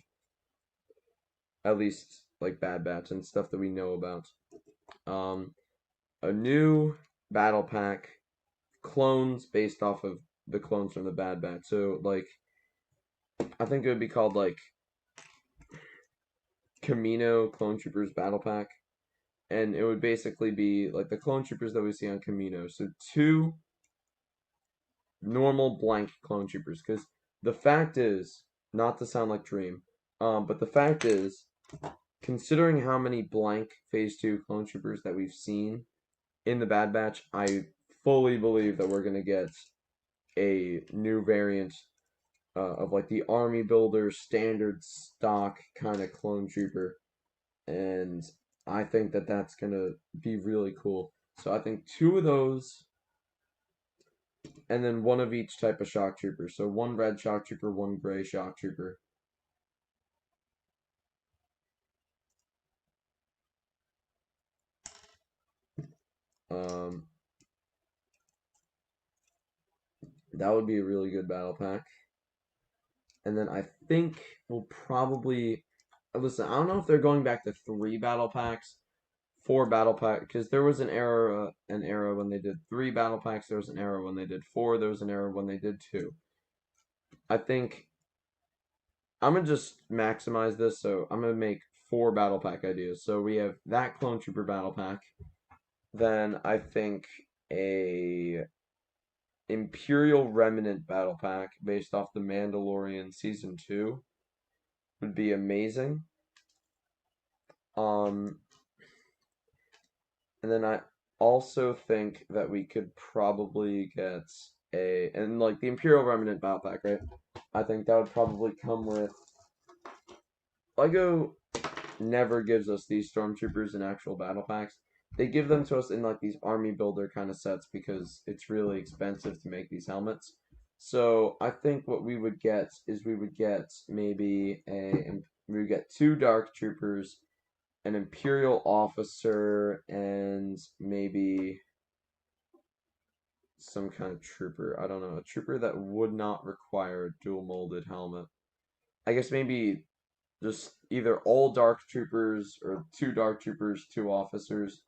At least like Bad Batch and stuff that we know about. Um, a new battle pack, clones based off of the clones from the Bad Batch. So like, I think it would be called like Camino Clone Troopers Battle Pack, and it would basically be like the clone troopers that we see on Camino. So two normal blank clone troopers. Because the fact is, not to sound like Dream, but the fact is, considering how many blank Phase 2 clone troopers that we've seen in the Bad Batch, I fully believe that we're going to get a new variant of like the army builder standard stock kind of clone trooper. And I think that that's going to be really cool. So I think two of those, and then one of each type of shock trooper. So one red shock trooper, one gray shock trooper. Um, that would be a really good battle pack. And then I think we'll probably listen. I don't know if they're going back to three battle packs, four battle pack, because there was an era when they did three battle packs. There was an era when they did four. There was an era when they did two. I think I'm gonna just maximize this, so I'm gonna make four battle pack ideas. So we have that clone trooper battle pack. Then I think a Imperial Remnant battle pack based off the Mandalorian season 2 would be amazing. Um, and then I also think that we could probably get and like the Imperial Remnant battle pack, right? I think that would probably come with Lego never gives us these stormtroopers in actual battle packs. They give them to us in like these army builder kind of sets because it's really expensive to make these helmets. So I think what we would get is we would get maybe we would get two dark troopers, an imperial officer, and maybe some kind of trooper. I don't know, a trooper that would not require a dual molded helmet. I guess maybe just either all dark troopers or two dark troopers, two officers.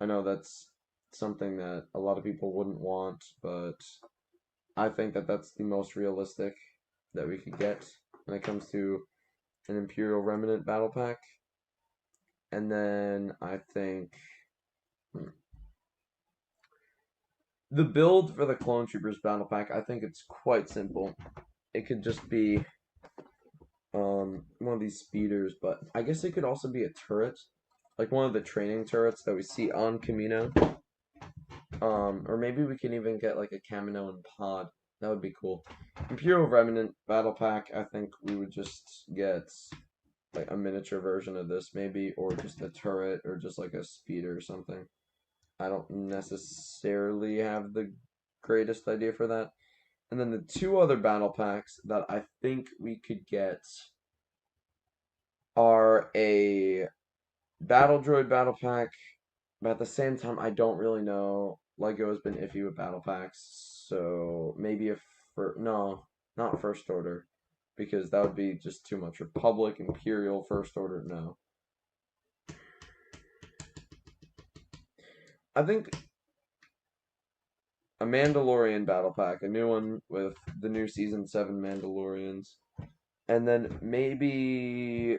I know that's something that a lot of people wouldn't want, but I think that that's the most realistic that we could get when it comes to an Imperial Remnant battle pack. And then I think the build for the Clone Troopers battle pack, I think it's quite simple. It could just be one of these speeders, but I guess it could also be a turret, like one of the training turrets that we see on Camino. Or maybe we can even get like a Kaminoan pod. That would be cool. Imperial Remnant battle pack. I think we would just get like a miniature version of this, maybe, or just a turret, or just like a speeder or something. I don't necessarily have the greatest idea for that. And then the two other battle packs that I think we could get are a Battle Droid battle pack, but at the same time, I don't really know. Lego has been iffy with battle packs, so maybe a no, not First Order, because that would be just too much. Republic, Imperial, First Order, no. I think a Mandalorian battle pack, a new one with the new season 7 Mandalorians, and then maybe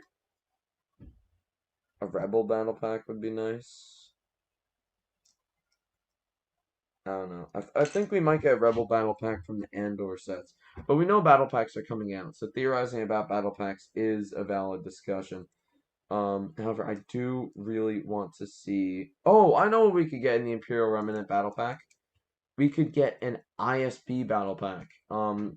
a Rebel battle pack would be nice. I don't know. I think we might get Rebel Battle Pack from the Andor sets. But we know Battle Packs are coming out, so theorizing about Battle Packs is a valid discussion. However, I do really want to see... Oh, I know what we could get in the Imperial Remnant Battle Pack. We could get an ISB Battle Pack,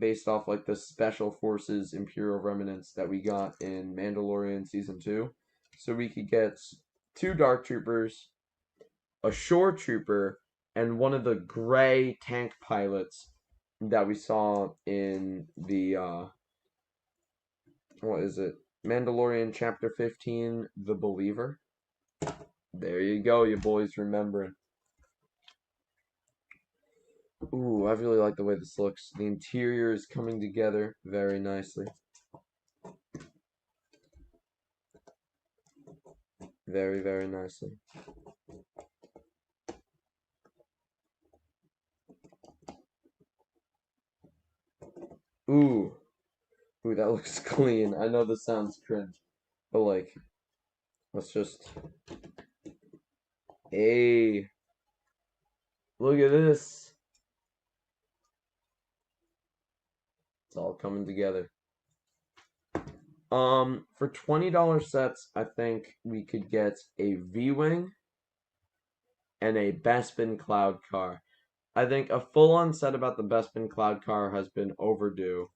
based off, like, the Special Forces Imperial Remnants that we got in Mandalorian Season 2. So we could get 2 Dark Troopers, a shore trooper, and one of the gray tank pilots that we saw in the what is it? Mandalorian Chapter 15, The Believer. There you go, you boys remembering. Ooh, I really like the way this looks. The interior is coming together very nicely. Very, very nicely. Ooh. Ooh, that looks clean. I know this sounds cringe, but like, let's just... Hey, look at this. It's all coming together. For $20 sets, I think we could get a V-Wing and a Bespin Cloud Car. I think a full-on set about the Bespin Cloud Car has been overdue.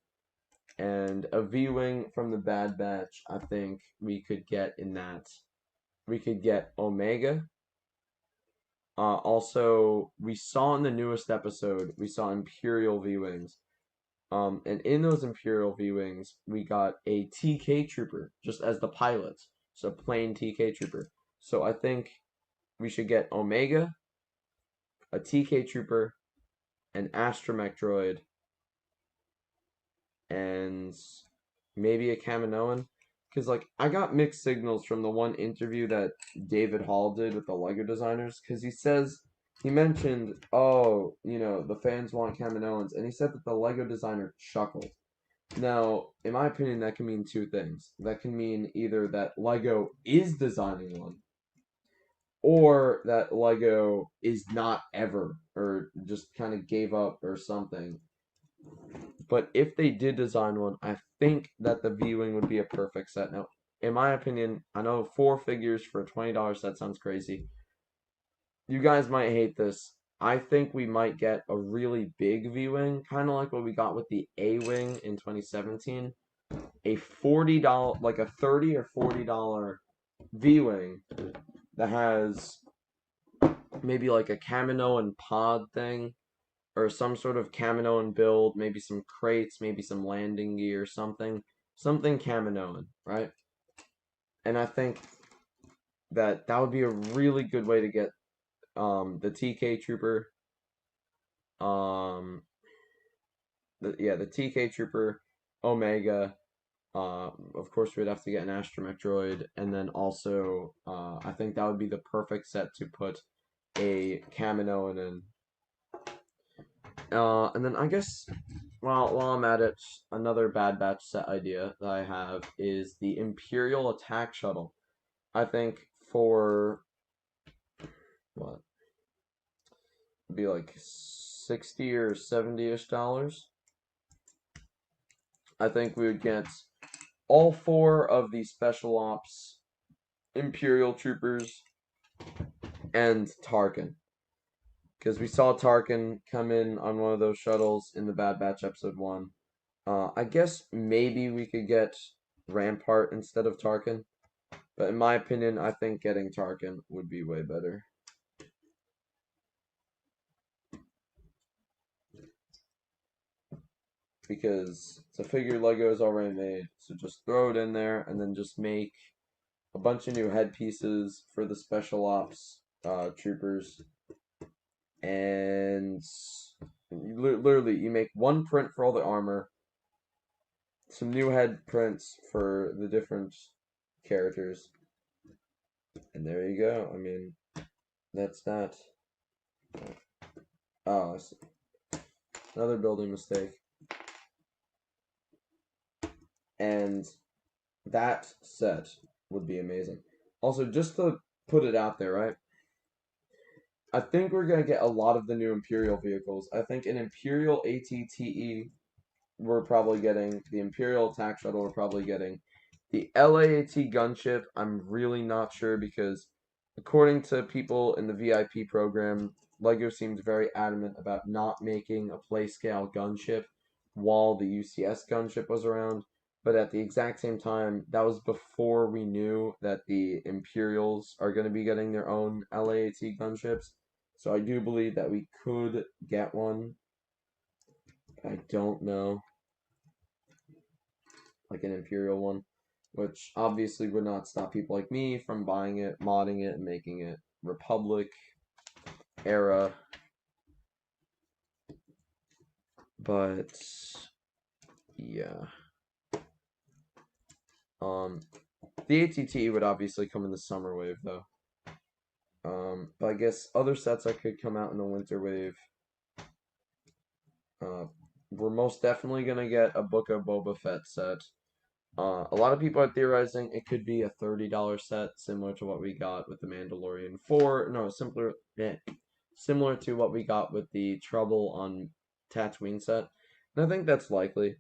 And a V-Wing from the Bad Batch, I think we could get in that. We could get Omega. Also, we saw in the newest episode, we saw Imperial V-Wings. And in those Imperial V-Wings, we got a TK Trooper, just as the pilot. So plain TK Trooper. So I think we should get Omega, a TK Trooper, an Astromech Droid, and maybe a Kaminoan. Because, like, I got mixed signals from the one interview that David Hall did with the LEGO designers. Because he mentioned, oh, the fans want Kaminoans. And he said that the LEGO designer chuckled. Now, in my opinion, that can mean two things. That can mean either that LEGO is designing one, or that LEGO is not ever, or just kind of gave up or something. But if they did design one, I think that the V-Wing would be a perfect set. Now, in my opinion, I know 4 figures for a $20 set sounds crazy. You guys might hate this. I think we might get a really big V-Wing, kind of like what we got with the A-Wing in 2017. A $40, like a $30 or $40 V-Wing that has maybe like a Kaminoan pod thing, or some sort of Kaminoan build, maybe some crates, maybe some landing gear, something Kaminoan, right? And I think that would be a really good way to get the TK Trooper, um, the TK Trooper, Omega. Of course, we'd have to get an Astromech Droid, and then also, I think that would be the perfect set to put a Kaminoan in. And then I guess, while I'm at it, another Bad Batch set idea that I have is the Imperial Attack Shuttle. I think for, what, it'd be like 60 or 70-ish dollars. I think we would get all 4 of the Special Ops Imperial Troopers and Tarkin. Because we saw Tarkin come in on one of those shuttles in the Bad Batch Episode 1. I guess maybe we could get Rampart instead of Tarkin. But in my opinion, I think getting Tarkin would be way better. because it's a figure Lego is already made. So just throw it in there and then just make a bunch of new headpieces for the special ops troopers. And literally, you make one print for all the armor, some new head prints for the different characters, and there you go. I mean, that's that. Oh, another building mistake. And that set would be amazing. Also, just to put it out there, right? I think we're going to get a lot of the new Imperial vehicles. I think an Imperial ATTE we're probably getting. The Imperial attack shuttle we're probably getting. The LAAT gunship, I'm really not sure because according to people in the VIP program, LEGO seemed very adamant about not making a play scale gunship while the UCS gunship was around. But at the exact same time, that was before we knew that the Imperials are going to be getting their own LAAT gunships. So I do believe that we could get one. I don't know. Like an Imperial one, which obviously would not stop people like me from buying it, modding it, and making it Republic era. But yeah. The ATT would obviously come in the summer wave though. But I guess other sets that could come out in the winter wave. We're most definitely gonna get a Book of Boba Fett set. A lot of people are theorizing it could be a $30 set, similar to what we got with the Mandalorian 4. No, similar to what we got with the Trouble on Tatooine set. And I think that's likely.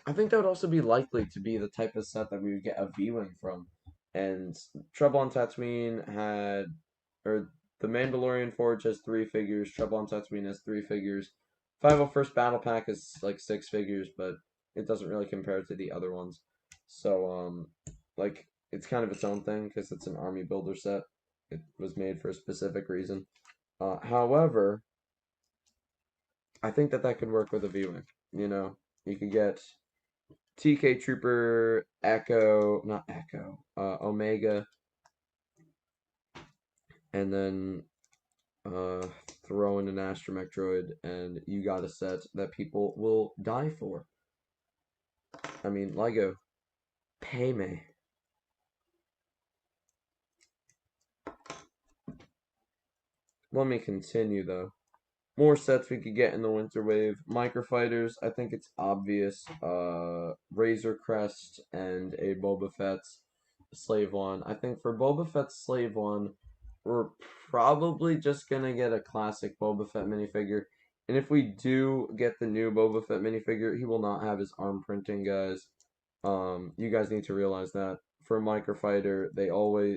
I think that would also be likely to be the type of set that we would get a V-Wing from. And Trouble on Tatooine had, or the Mandalorian Forge has 3 figures, Trouble on Tatooine has 3 figures. 501st Battle Pack is like 6 figures, but it doesn't really compare to the other ones. So, like, it's kind of its own thing because it's an army builder set. It was made for a specific reason. However, I think that could work with a V-Wing. You know, you could get TK Trooper, Omega, and then throw in an astromech droid, and you got a set that people will die for. I mean, LEGO, pay me. Let me continue, though. More sets we could get in the winter wave. Microfighters, I think it's obvious. Razor Crest and a Boba Fett's Slave One. I think for Boba Fett's Slave One, we're probably just gonna get a classic Boba Fett minifigure. And if we do get the new Boba Fett minifigure, he will not have his arm printing, guys. You guys need to realize that. For a microfighter,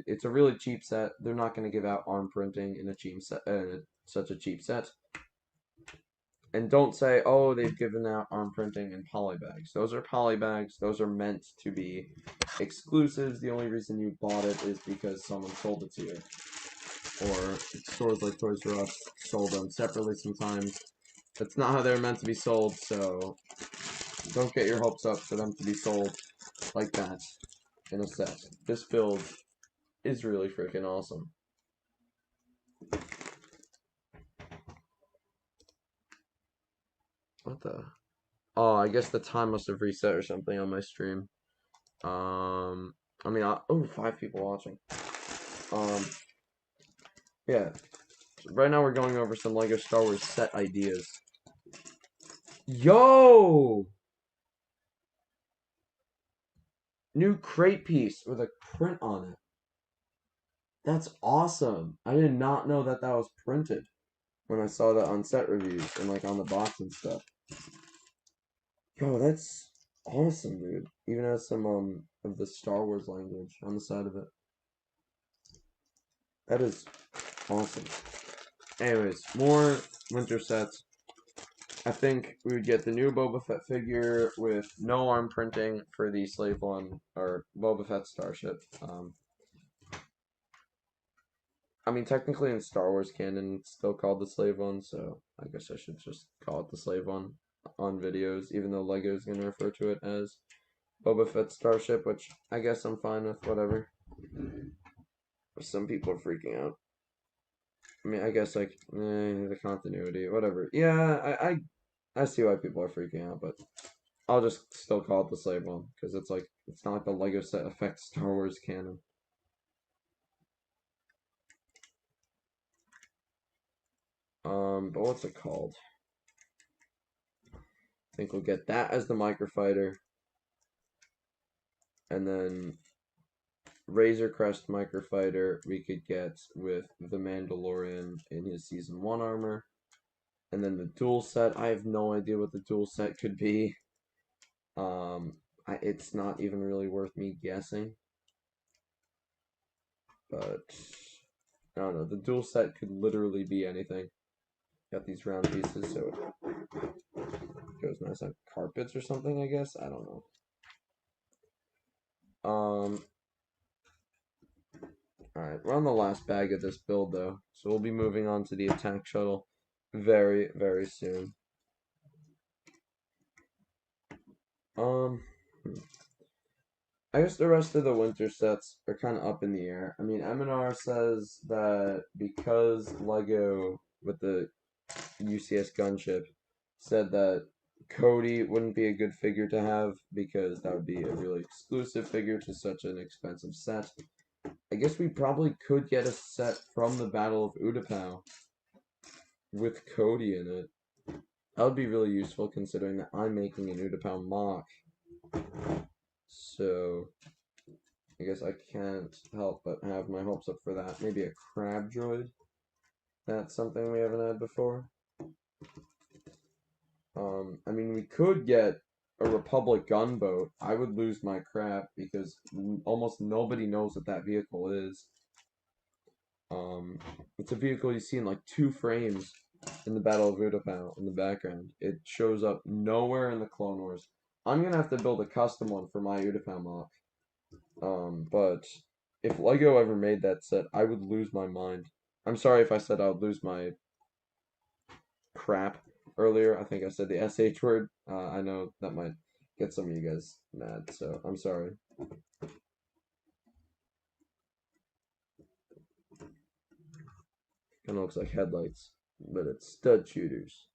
it's a really cheap set. They're not gonna give out arm printing in a cheap set, such a cheap set. And don't say, oh, they've given out arm printing in polybags. Those are polybags. Those are meant to be exclusives. The only reason you bought it is because someone sold it to you. Or stores like Toys R Us sold them separately sometimes. That's not how they're meant to be sold, so don't get your hopes up for them to be sold like that in a set. This build is really freaking awesome. What the? Oh, I guess the time must have reset or something on my stream. I mean, oh, 5 people watching. Yeah. So right now we're going over some LEGO Star Wars set ideas. Yo! New crate piece with a print on it. That's awesome. I did not know that was printed when I saw that on set reviews and like on the box and stuff. Yo, that's awesome, dude. Even has some of the Star Wars language on the side of it. That is awesome. Anyways, more winter sets. I think we would get the new Boba Fett figure with no arm printing for the Slave One or Boba Fett Starship. I mean, technically in Star Wars canon, it's still called the Slave One, so I guess I should just call it the Slave One on videos, even though Lego's gonna refer to it as Boba Fett's starship, which I guess I'm fine with, whatever. Some people are freaking out. I mean, I guess like the continuity, whatever. Yeah, I see why people are freaking out, but I'll just still call it the Slave One because it's like it's not like the Lego set affects Star Wars canon. But what's it called? I think we'll get that as the microfighter, and then Razor Crest microfighter we could get with the Mandalorian in his season 1 armor. And then the dual set, I have no idea what the dual set could be. It's not even really worth me guessing. But I don't know. The dual set could literally be anything. Got these round pieces, so it goes nice on carpets or something, I guess. I don't know. Alright, we're on the last bag of this build though. So we'll be moving on to the attack shuttle very, very soon. I guess the rest of the winter sets are kind of up in the air. I mean, M&R says that because Lego with the UCS gunship said that Cody wouldn't be a good figure to have because that would be a really exclusive figure to such an expensive set. I guess we probably could get a set from the Battle of Utapau with Cody in it. That would be really useful considering that I'm making an Utapau mock. So I guess I can't help but have my hopes up for that. Maybe a crab droid. That's something we haven't had before. I mean, we could get a Republic gunboat. I would lose my crap because almost nobody knows what that vehicle is. It's a vehicle you see in like 2 frames in the Battle of Utapau in the background. It shows up nowhere in the Clone Wars. I'm gonna have to build a custom one for my Utapau mock. But if Lego ever made that set, I would lose my mind. I'm sorry if I said I would lose my crap earlier. I think I said the SH word. I know that might get some of you guys mad, so I'm sorry. Kind of looks like headlights, but it's stud shooters.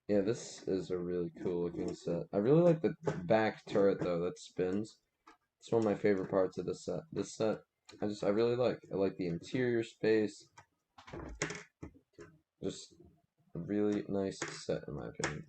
Yeah, this is a really cool looking set. I really like the back turret though that spins. It's one of my favorite parts of this set. This set, I really like. I like the interior space. Just a really nice set in my opinion.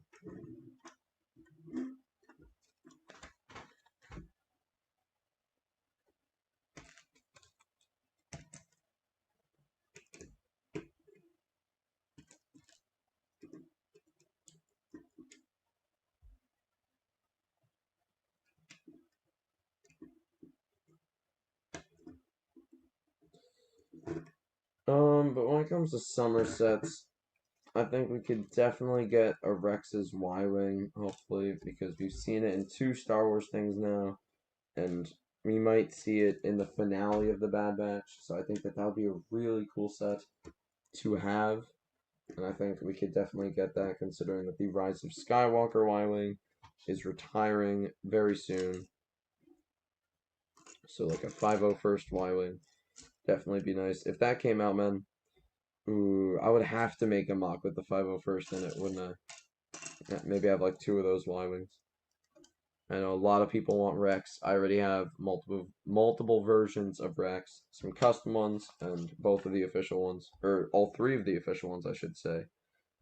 But when it comes to summer sets, I think we could definitely get a Rex's Y-Wing, hopefully, because we've seen it in 2 Star Wars things now, and we might see it in the finale of the Bad Batch, so I think that would be a really cool set to have, and I think we could definitely get that considering that the Rise of Skywalker Y-Wing is retiring very soon. So like a 5.0 first Y-Wing. Definitely be nice. If that came out, man, ooh, I would have to make a mock with the 5.0 first in it, wouldn't I? Yeah, maybe I have like 2 of those Y-Wings. I know a lot of people want Rex. I already have multiple versions of Rex, some custom ones, and both of the official ones, or all 3 of the official ones, I should say,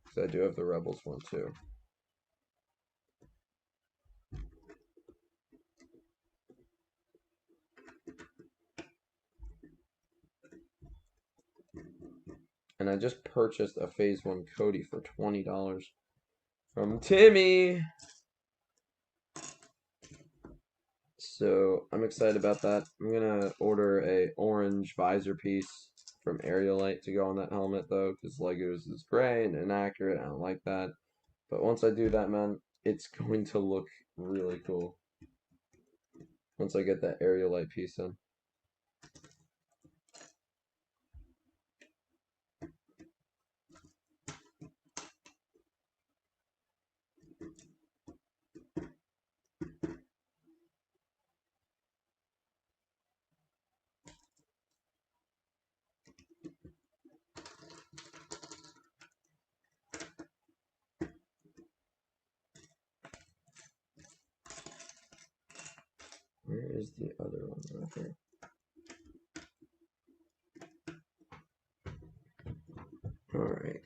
because I do have the Rebels one too. And I just purchased a Phase 1 Cody for $20 from Timmy. So I'm excited about that. I'm gonna order a orange visor piece from Imperial to go on that helmet though, because Legos is gray and inaccurate. I don't like that. But once I do that, man, it's going to look really cool. Once I get that Imperial piece in. Where is the other one right here? Alright.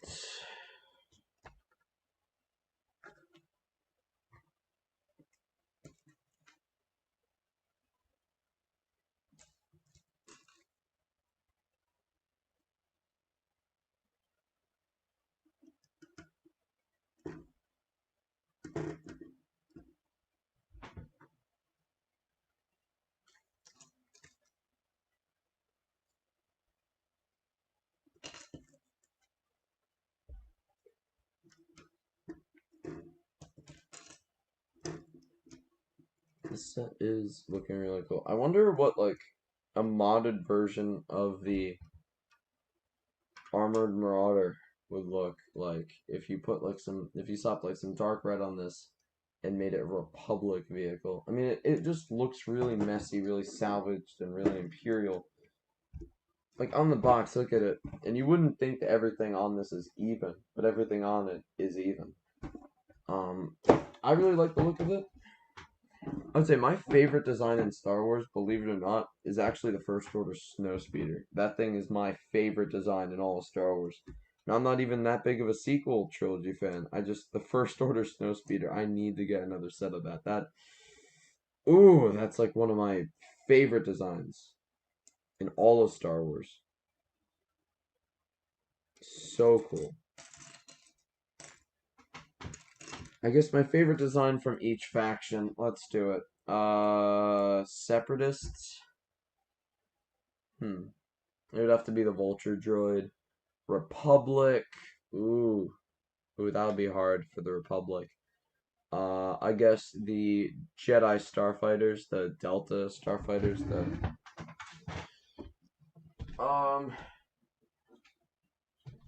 This set is looking really cool. I wonder what like a modded version of the armored Marauder would look like if you put like if you slapped like some dark red on this and made it a Republic vehicle. I mean, it just looks really messy, really salvaged, and really Imperial. Like on the box, look at it, and you wouldn't think that everything on this is even, but everything on it is even. Um, I really like the look of it. I would say my favorite design in Star Wars, believe it or not, is actually the First Order Snowspeeder. That thing is my favorite design in all of Star Wars. Now, I'm not even that big of a sequel trilogy fan. The First Order Snowspeeder, I need to get another set of that. Ooh, that's like one of my favorite designs in all of Star Wars. So cool. I guess my favorite design from each faction. Let's do it. Separatists. It would have to be the Vulture droid. Republic. Ooh. Ooh, that would be hard for the Republic. I guess the Jedi Starfighters, the Delta Starfighters,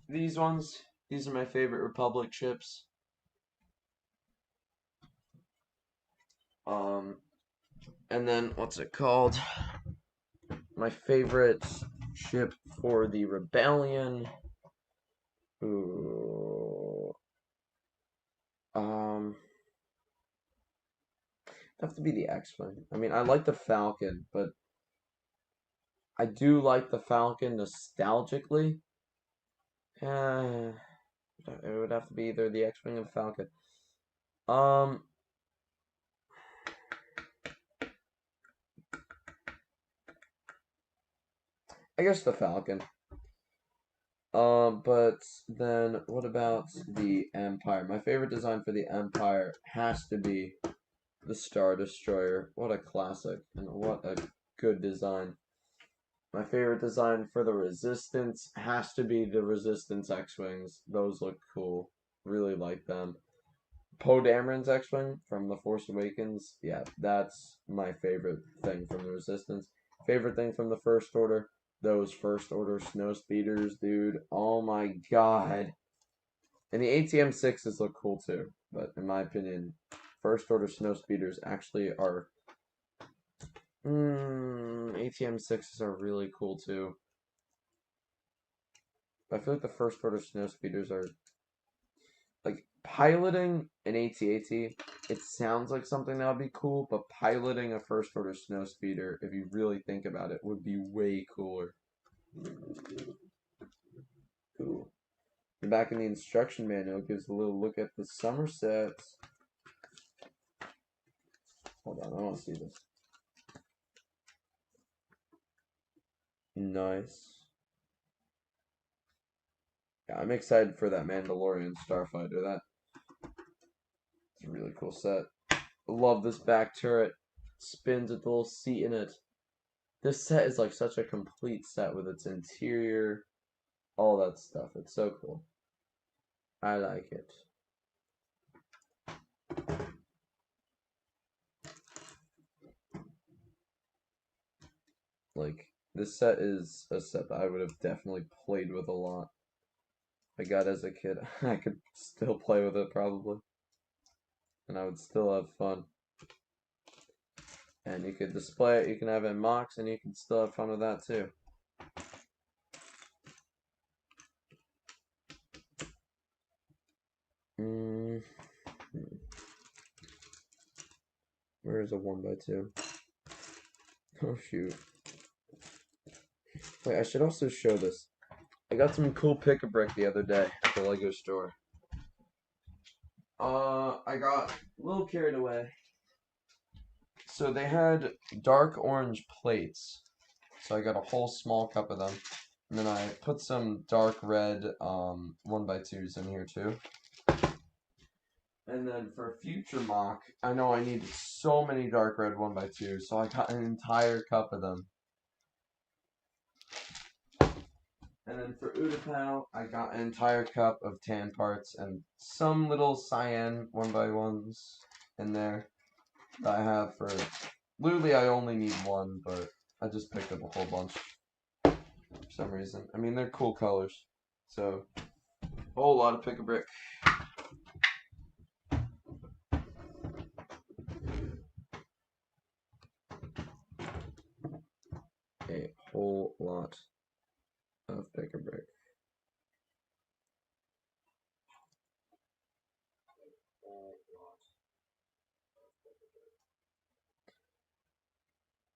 these ones. These are my favorite Republic ships. And then what's it called? My favorite ship for the Rebellion. Ooh. Have to be the X-Wing. I mean, I like the Falcon, but I do like the Falcon nostalgically. It would have to be either the X-Wing or the Falcon. Um, I guess the Falcon. But then what about the Empire? My favorite design for the Empire has to be the Star Destroyer. What a classic, and what a good design. My favorite design for the Resistance has to be the Resistance X-Wings. Those look cool. Really like them. Poe Dameron's X-Wing from The Force Awakens. Yeah, that's my favorite thing from the Resistance. Favorite thing from the First Order. Those First Order snow speeders, dude. Oh my god. And the ATM 6s look cool too. But in my opinion, First Order snow speeders actually are ATM 6s are really cool too. I feel like the first order snow speeders are like piloting an AT-AT. It sounds like something that would be cool, but piloting a first order snow speeder, if you really think about it, would be way cooler. Cool. Back in the instruction manual, it gives a little look at the Somersets. Hold on, I want to see this. Nice. Yeah, I'm excited for that Mandalorian Starfighter. That's a really cool set. I love this back turret. Spins with the little seat in it. This set is like such a complete set with its interior, all that stuff. It's so cool. I like it. Like, this set is a set that I would have definitely played with a lot. I got as a kid. I could still play with it probably. And I would still have fun. And you could display it, you can have it in mocks, and you can still have fun with that too. Where's a 1x2? Oh shoot. Wait, I should also show this. I got some cool pick-a-brick the other day at the Lego store. I got a little carried away. So they had dark orange plates. So I got a whole small cup of them. And then I put some dark red 1x2s in here too. And then for future mock, I know I needed so many dark red 1x2s, so I got an entire cup of them. And then for Utapau, I got an entire cup of tan parts and some little cyan 1x1s in there that I have for... Literally, I only need one, but I just picked up a whole bunch for some reason. I mean, they're cool colors. So, a whole lot of pick-a-brick. A whole lot of pick-a-brick.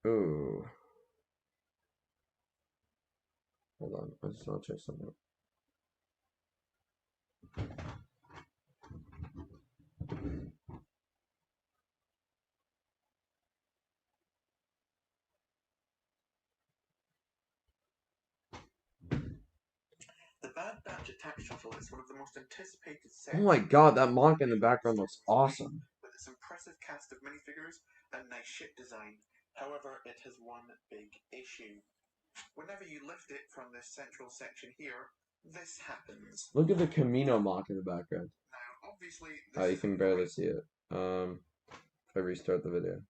Ooh. Hold on, I just want to check something. The Bad Batch attack shuttle is one of the most anticipated sets. Oh my god, that mock in the background looks awesome. With its impressive cast of minifigures and nice ship design. However, it has one big issue. Whenever you lift it from this central section here, this happens. Look at the Camino mock in the background. Now, obviously, Oh, you can barely see it. If I restart the video.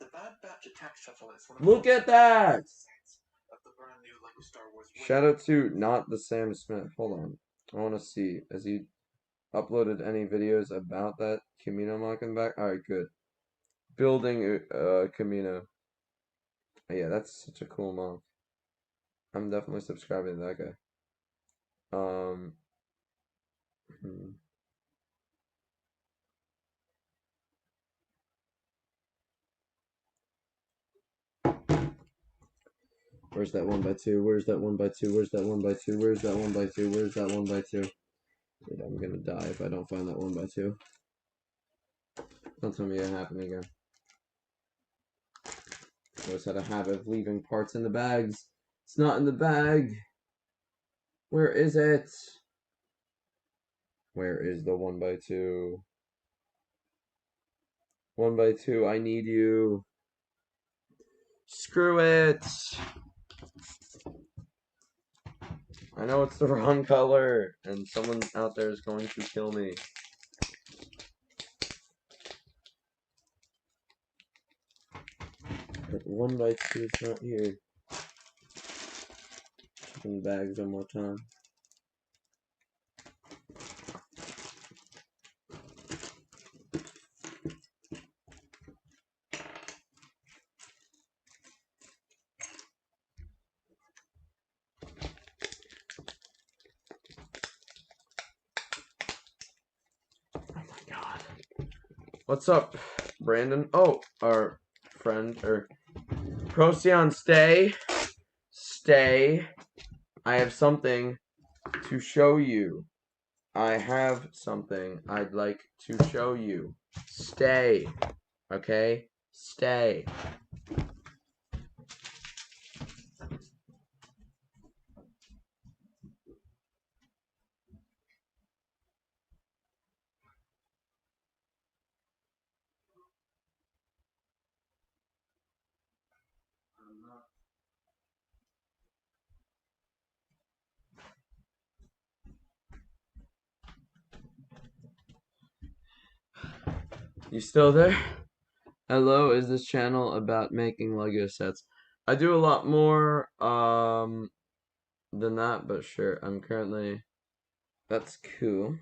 The Bad Batch attack shuttle is one of Look at that! of the brand new Lego Star Wars. Shout out to not the Sam Smith. Hold on. I want to see. Has he uploaded any videos about that Camino mock in the back? Alright, good. Building Camino. Yeah, that's such a cool mock. I'm definitely subscribing to that guy. Where's that 1x2? Where's that 1x2? Where's that 1x2? Where's that 1x2? Where's that 1x2? Dude, I'm gonna die if I don't find that 1x2. Don't tell me it happened again. I always had a habit of leaving parts in the bags. It's not in the bag. Where is it? Where is the 1x2? 1x2, I need you. Screw it. I know it's the wrong color, and someone out there is going to kill me. But 1x2 is not here. Checking the bags one more time. What's up, Brandon? Oh, our friend, or Procyon, stay. Stay. I have something to show you. I have something I'd like to show you. Stay. Okay? Stay. You still there? Hello, is this channel about making Lego sets? I do a lot more than that, but sure, I'm currently... That's cool.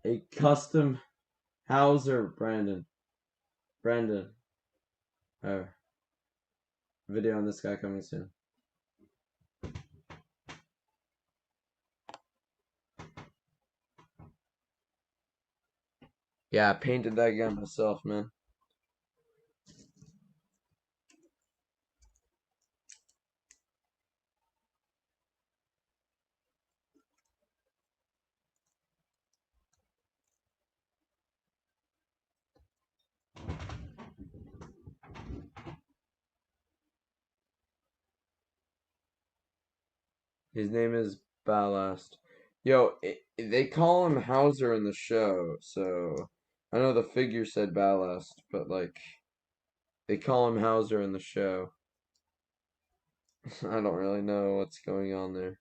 A custom Hauser, Brandon. Oh, video on this guy coming soon. Yeah, I painted that guy myself, man. His name is Ballast. Yo, they call him Hauser in the show, so I know the figure said Ballast, but like they call him Hauser in the show. I don't really know what's going on there.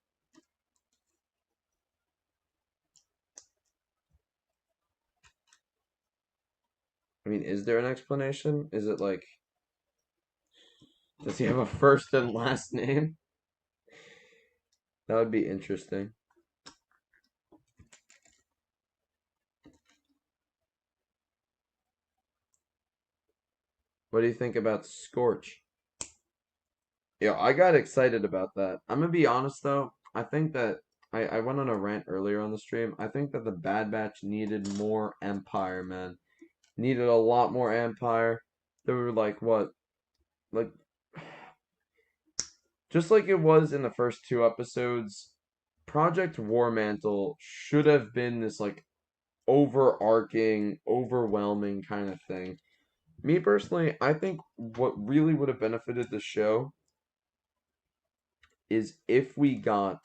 I mean, is there an explanation? Is it like, does he have a first and last name? That would be interesting. What do you think about Scorch? Yeah, I got excited about that. I'm gonna be honest though, I think that I went on a rant earlier on the stream. I think that the Bad Batch needed more Empire, man. Needed a lot more Empire. They were like what? Like just like it was in the first two episodes, Project War Mantle should have been this like overarching, overwhelming kind of thing. Me personally, I think what really would have benefited the show is if we got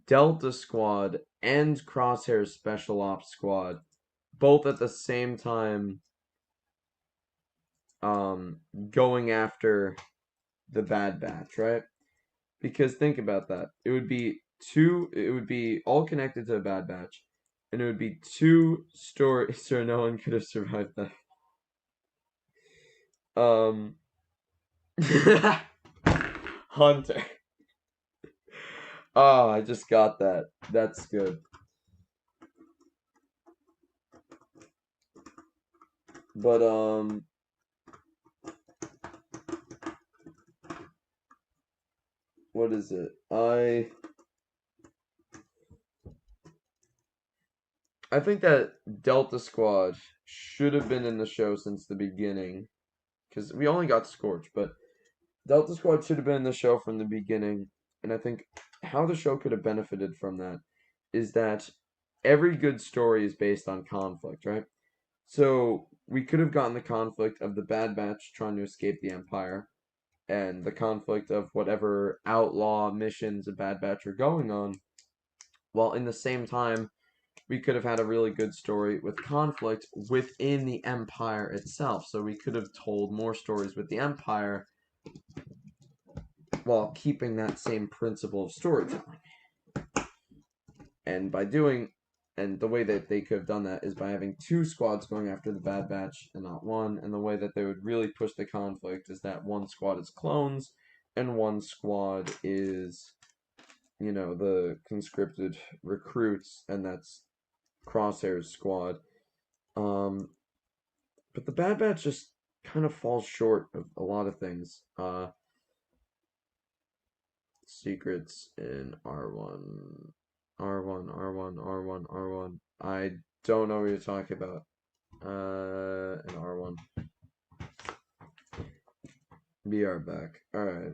Delta Squad and Crosshair's Special Ops Squad both at the same time going after the Bad Batch, right? Because think about that. It would be all connected to the Bad Batch. And it would be two stories, so no one could have survived that. Hunter. Oh, I just got that. That's good. But what is it? I think that Delta Squad should have been in the show since the beginning. Because we only got Scorch, but Delta Squad should have been in the show from the beginning. And I think how the show could have benefited from that is that every good story is based on conflict, right? So we could have gotten the conflict of the Bad Batch trying to escape the Empire, and the conflict of whatever outlaw missions the Bad Batch are going on, while in the same time we could have had a really good story with conflict within the Empire itself. So we could have told more stories with the Empire while keeping that same principle of storytelling. And the way that they could have done that is by having two squads going after the Bad Batch and not one. And the way that they would really push the conflict is that one squad is clones and one squad is, the conscripted recruits, and that's Crosshair's squad. But the Bad Batch just kind of falls short of a lot of things. Secrets in R1. R1, R1, R1, R1. I don't know what you're talking about. And R1. BR back. Alright.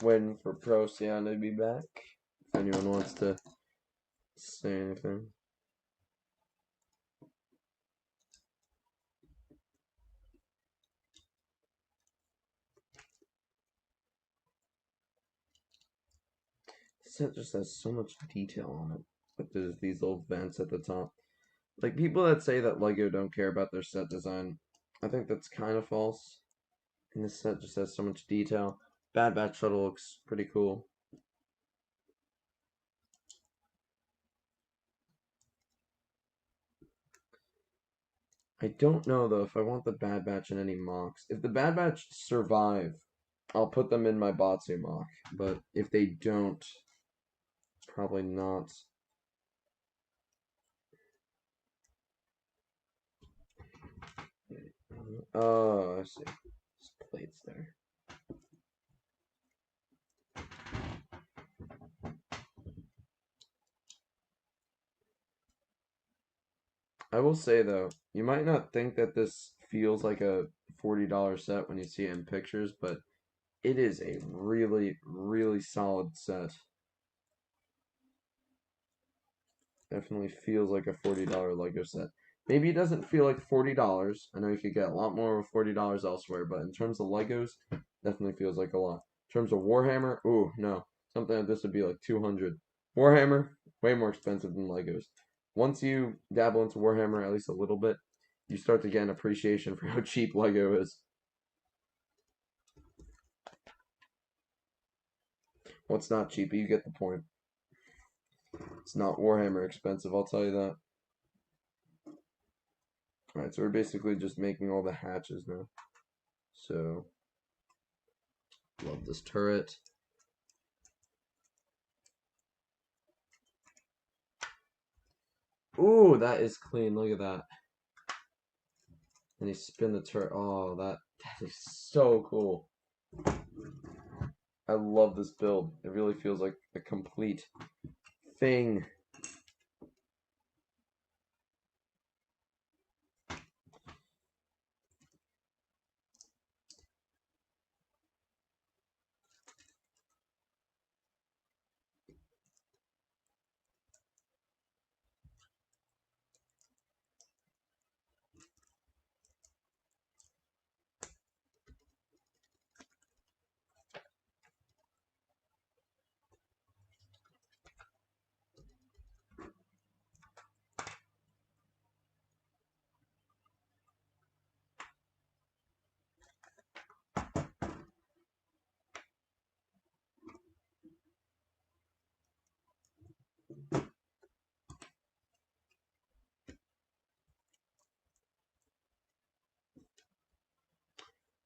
Waiting for Procyon to be back. If anyone wants to say anything. This set just has so much detail on it. But there's these little vents at the top. Like, people that say that LEGO don't care about their set design, I think that's kind of false. And this set just has so much detail. Bad Batch Shuttle looks pretty cool. I don't know, though, if I want the Bad Batch in any mocks. If the Bad Batch survive, I'll put them in my Batsu mock. But if they don't, probably not. Oh, I see. There's plates there. I will say, though, you might not think that this feels like a $40 set when you see it in pictures, but it is a really, really solid set. Definitely feels like a $40 LEGO set. Maybe it doesn't feel like $40. I know you could get a lot more with $40 elsewhere, but in terms of Legos, definitely feels like a lot. In terms of Warhammer, ooh, no. Something like this would be like 200. Warhammer, way more expensive than Legos. Once you dabble into Warhammer at least a little bit, you start to get an appreciation for how cheap Lego is. Well, it's not cheap, but you get the point. It's not Warhammer expensive, I'll tell you that. Alright, so we're basically just making all the hatches now. So, love this turret. Ooh, that is clean. Look at that. And you spin the turret. Oh, that is so cool. I love this build. It really feels like a complete thing.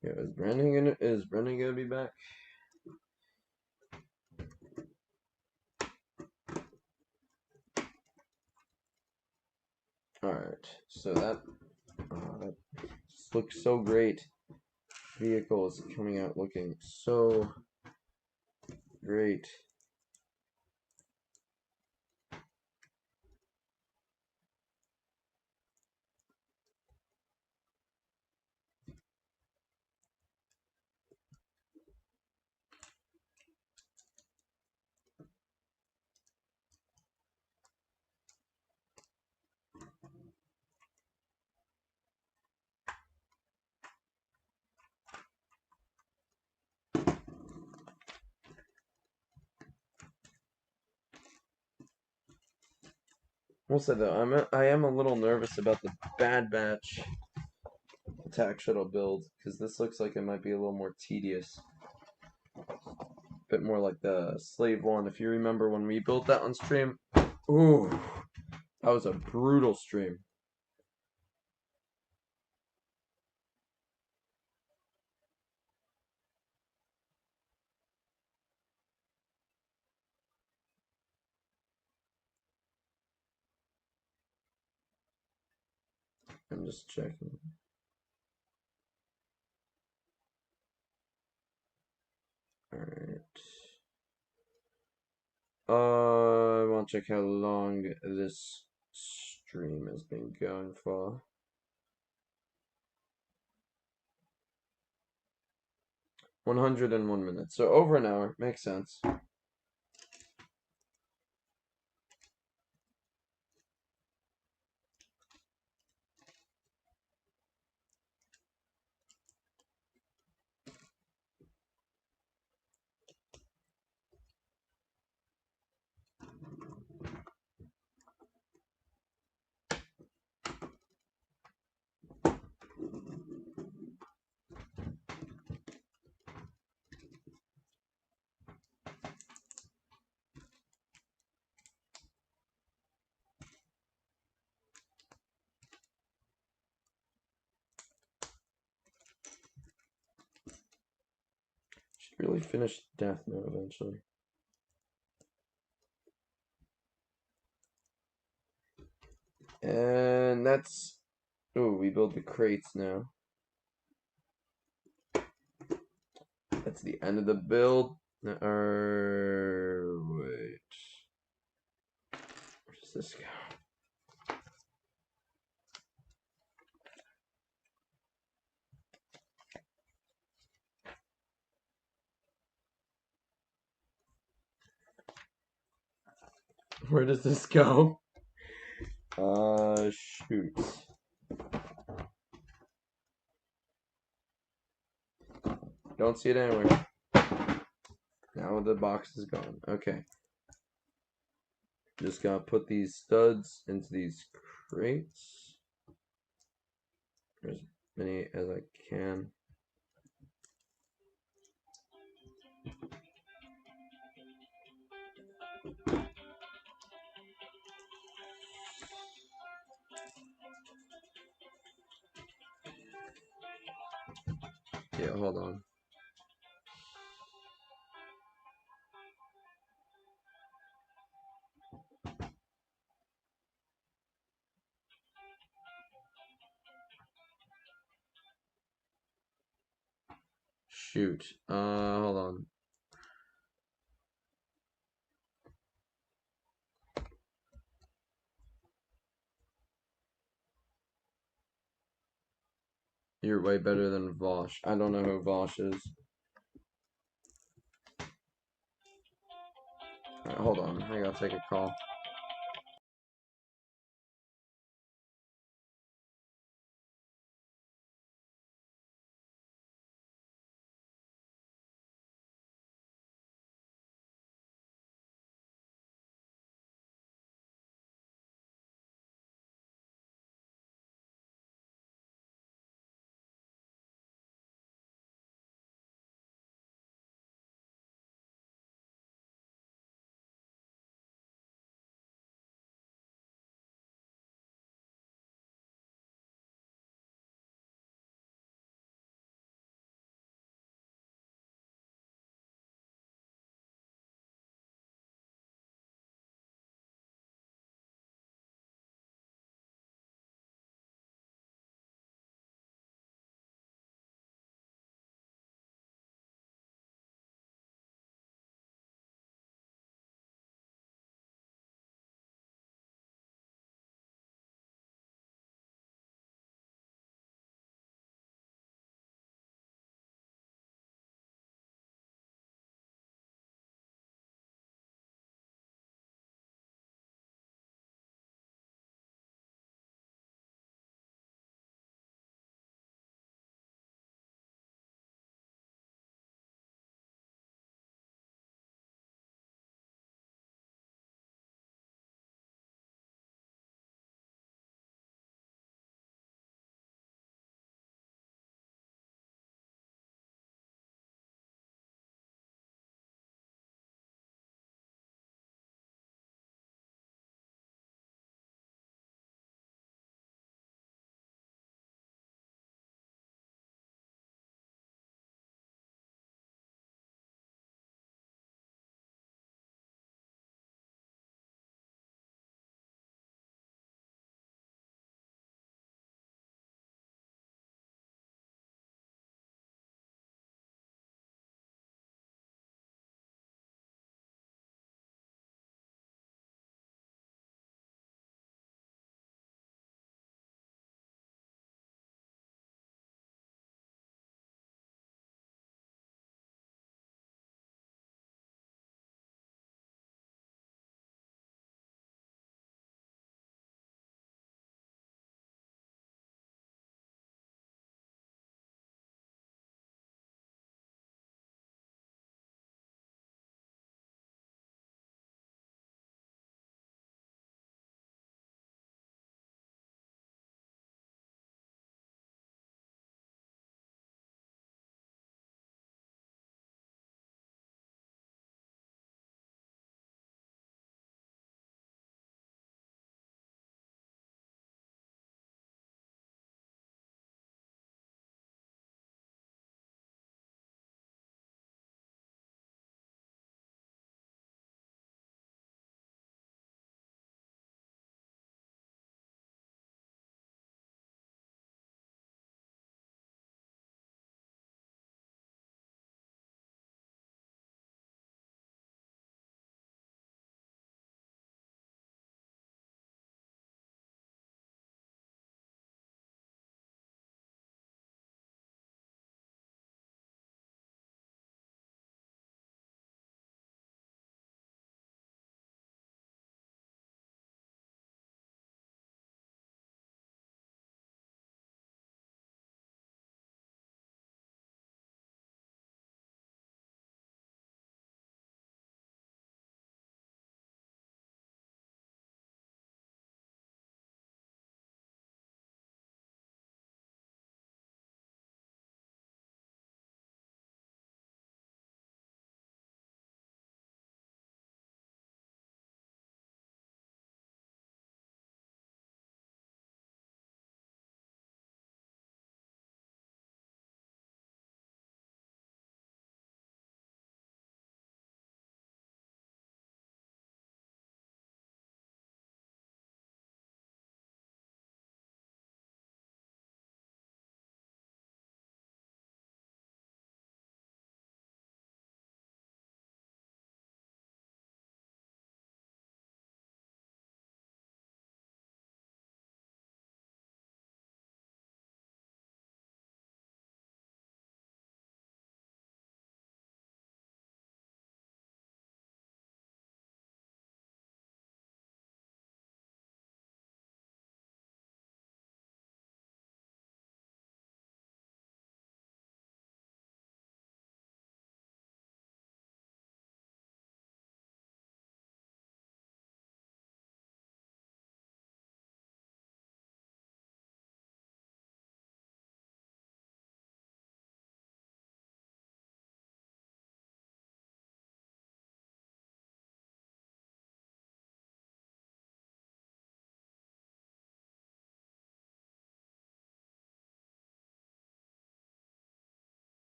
Yeah, is Brendan gonna be back? Alright, so that just looks so great. Vehicle is coming out looking so great. We'll say though, I am a little nervous about the Bad Batch attack shuttle build, because this looks like it might be a little more tedious. A bit more like the Slave One. If you remember when we built that on stream, ooh, that was a brutal stream. I'm just checking. Alright. I want to check how long this stream has been going for. 101 minutes. So over an hour. Makes sense. Should really finish Death Note eventually. And that's... Oh, we build the crates now. That's the end of the build. Wait. Where does this go? Where does this go? Shoot. Don't see it anywhere. Now the box is gone. Okay. Just gotta put these studs into these crates. As many as I can. Yeah, hold on. Shoot. Hold on. You're way better than Vosh. I don't know who Vosh is. Alright, hold on. I gotta take a call.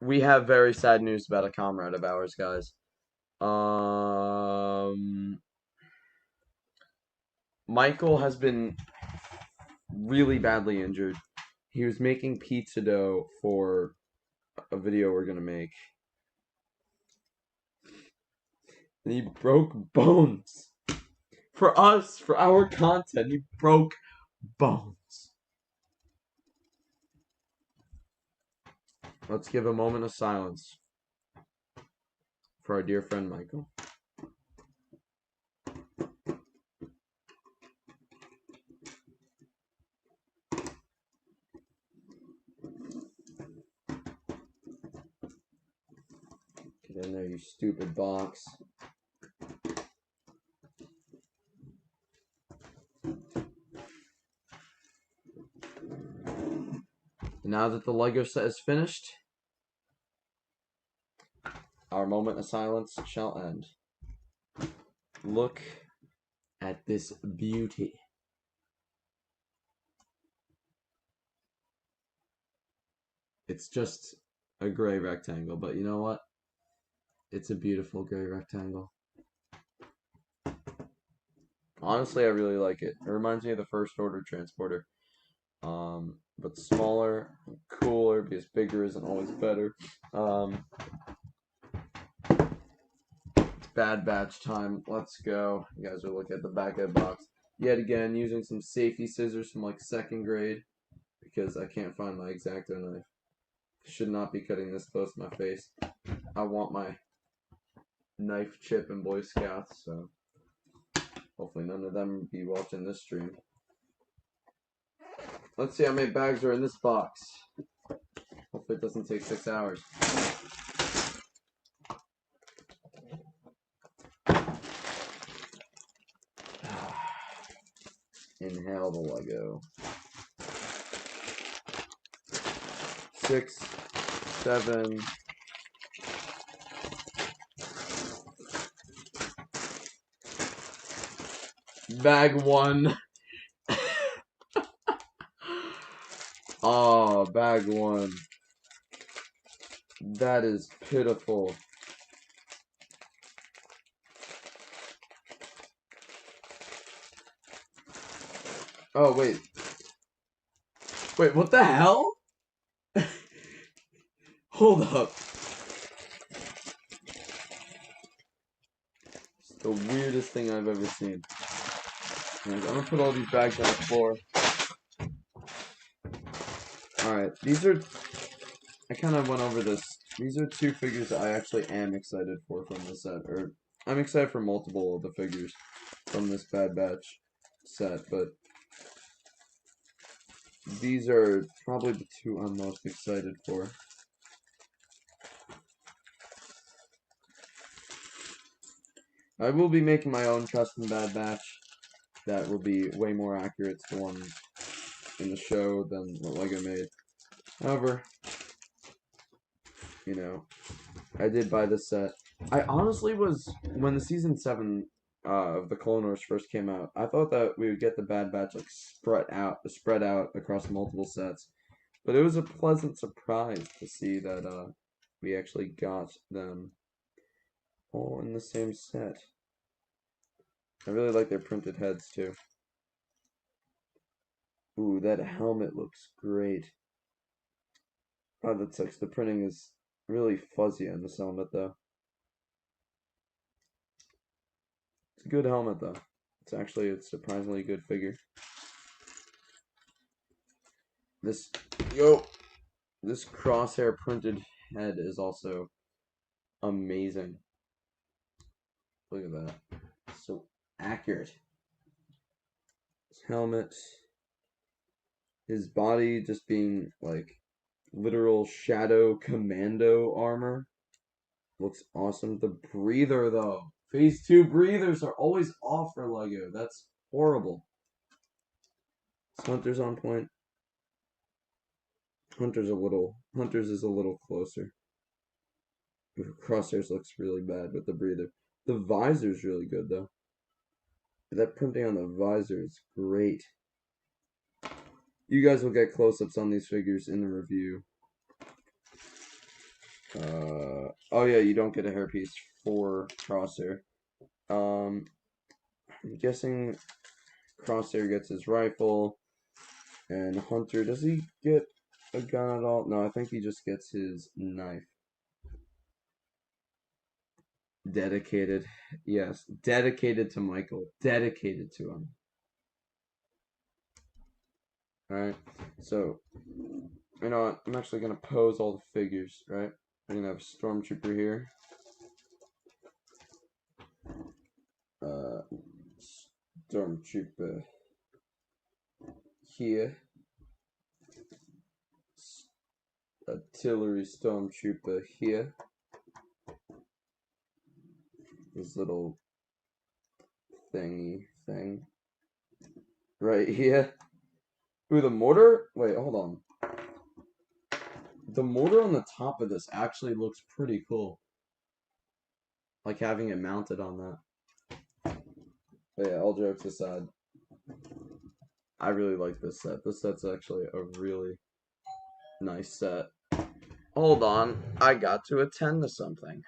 we have very sad news about a comrade of ours, guys. Michael has been really badly injured. He was making pizza dough for a video we're gonna make. And he broke bones. For us, for our content, he broke bones. Let's give a moment of silence for our dear friend Michael. Get in there, you stupid box. Now that the Lego set is finished, our moment of silence shall end. Look at this beauty. It's just a gray rectangle, but you know what? It's a beautiful gray rectangle. Honestly, I really like it. It reminds me of the First Order transporter. But smaller, cooler, because bigger isn't always better. It's Bad Batch time. Let's go. You guys are looking at the back of the box. Yet again, using some safety scissors from like 2nd grade, because I can't find my X-Acto knife. Should not be cutting this close to my face. I want my knife chip in Boy Scouts, so hopefully none of them be watching this stream. Let's see how many bags are in this box. Hopefully it doesn't take 6 hours. Inhale the Lego. 6, 7. Bag 1. Oh, bag 1. That is pitiful. Oh, wait. Wait, what the hell? Hold up. It's the weirdest thing I've ever seen. I'm gonna put all these bags on the floor. Alright, these are... I kind of went over this. These are 2 figures that I actually am excited for from this set. Or, I'm excited for multiple of the figures from this Bad Batch set, but these are probably the 2 I'm most excited for. I will be making my own custom Bad Batch that will be way more accurate to the one in the show than what Lego made. However, you know, I did buy this set. I honestly was, when the season 7 of the Clone Wars first came out, I thought that we would get the Bad Batch like spread out across multiple sets. But it was a pleasant surprise to see that we actually got them all in the same set. I really like their printed heads too. Ooh, that helmet looks great. Oh, that sucks. The printing is really fuzzy on this helmet though. It's a good helmet though. It's actually a surprisingly good figure. This crosshair printed head is also amazing. Look at that. So accurate. His helmet. His body just being like literal shadow commando armor. Looks awesome. The breather though. Phase 2 breathers are always off for Lego. That's horrible. Hunter's on point. Hunter's is a little closer. Crosshairs looks really bad with the breather. The visor's really good though. That printing on the visor is great. You guys will get close-ups on these figures in the review. Oh yeah, you don't get a hairpiece for Crosshair. I'm guessing Crosshair gets his rifle, and Hunter, does he get a gun at all? No, I think he just gets his knife. Dedicated, yes, dedicated to Michael, dedicated to him. Alright, so, you know what, I'm actually gonna pose all the figures, right? We're gonna have a Stormtrooper here. Stormtrooper here. Artillery Stormtrooper here. This little thingy thing. Right here. Ooh, the mortar? Wait, hold on. The mortar on the top of this actually looks pretty cool. Like having it mounted on that. But yeah, all jokes aside, I really like this set. This set's actually a really nice set. Hold on, I got to attend to something.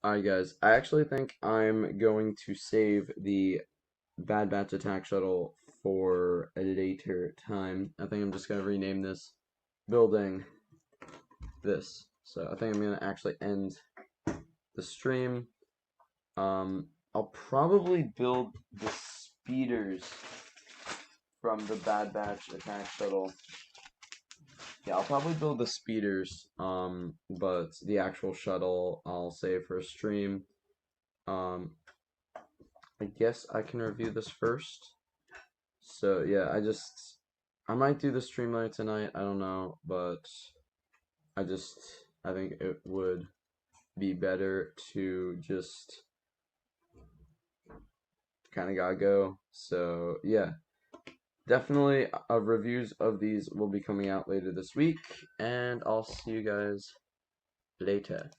Alright guys, I actually think I'm going to save the Bad Batch attack shuttle for a later time. I think I'm just going to rename this building this. So I think I'm going to actually end the stream. I'll probably build the speeders from the Bad Batch attack shuttle. Yeah, I'll probably build the speeders, but the actual shuttle I'll save for a stream. I guess I can review this first. So yeah, I might do the stream later tonight, I don't know, but I think it would be better to just kind of gotta go. So yeah, definitely reviews of these will be coming out later this week, and I'll see you guys later.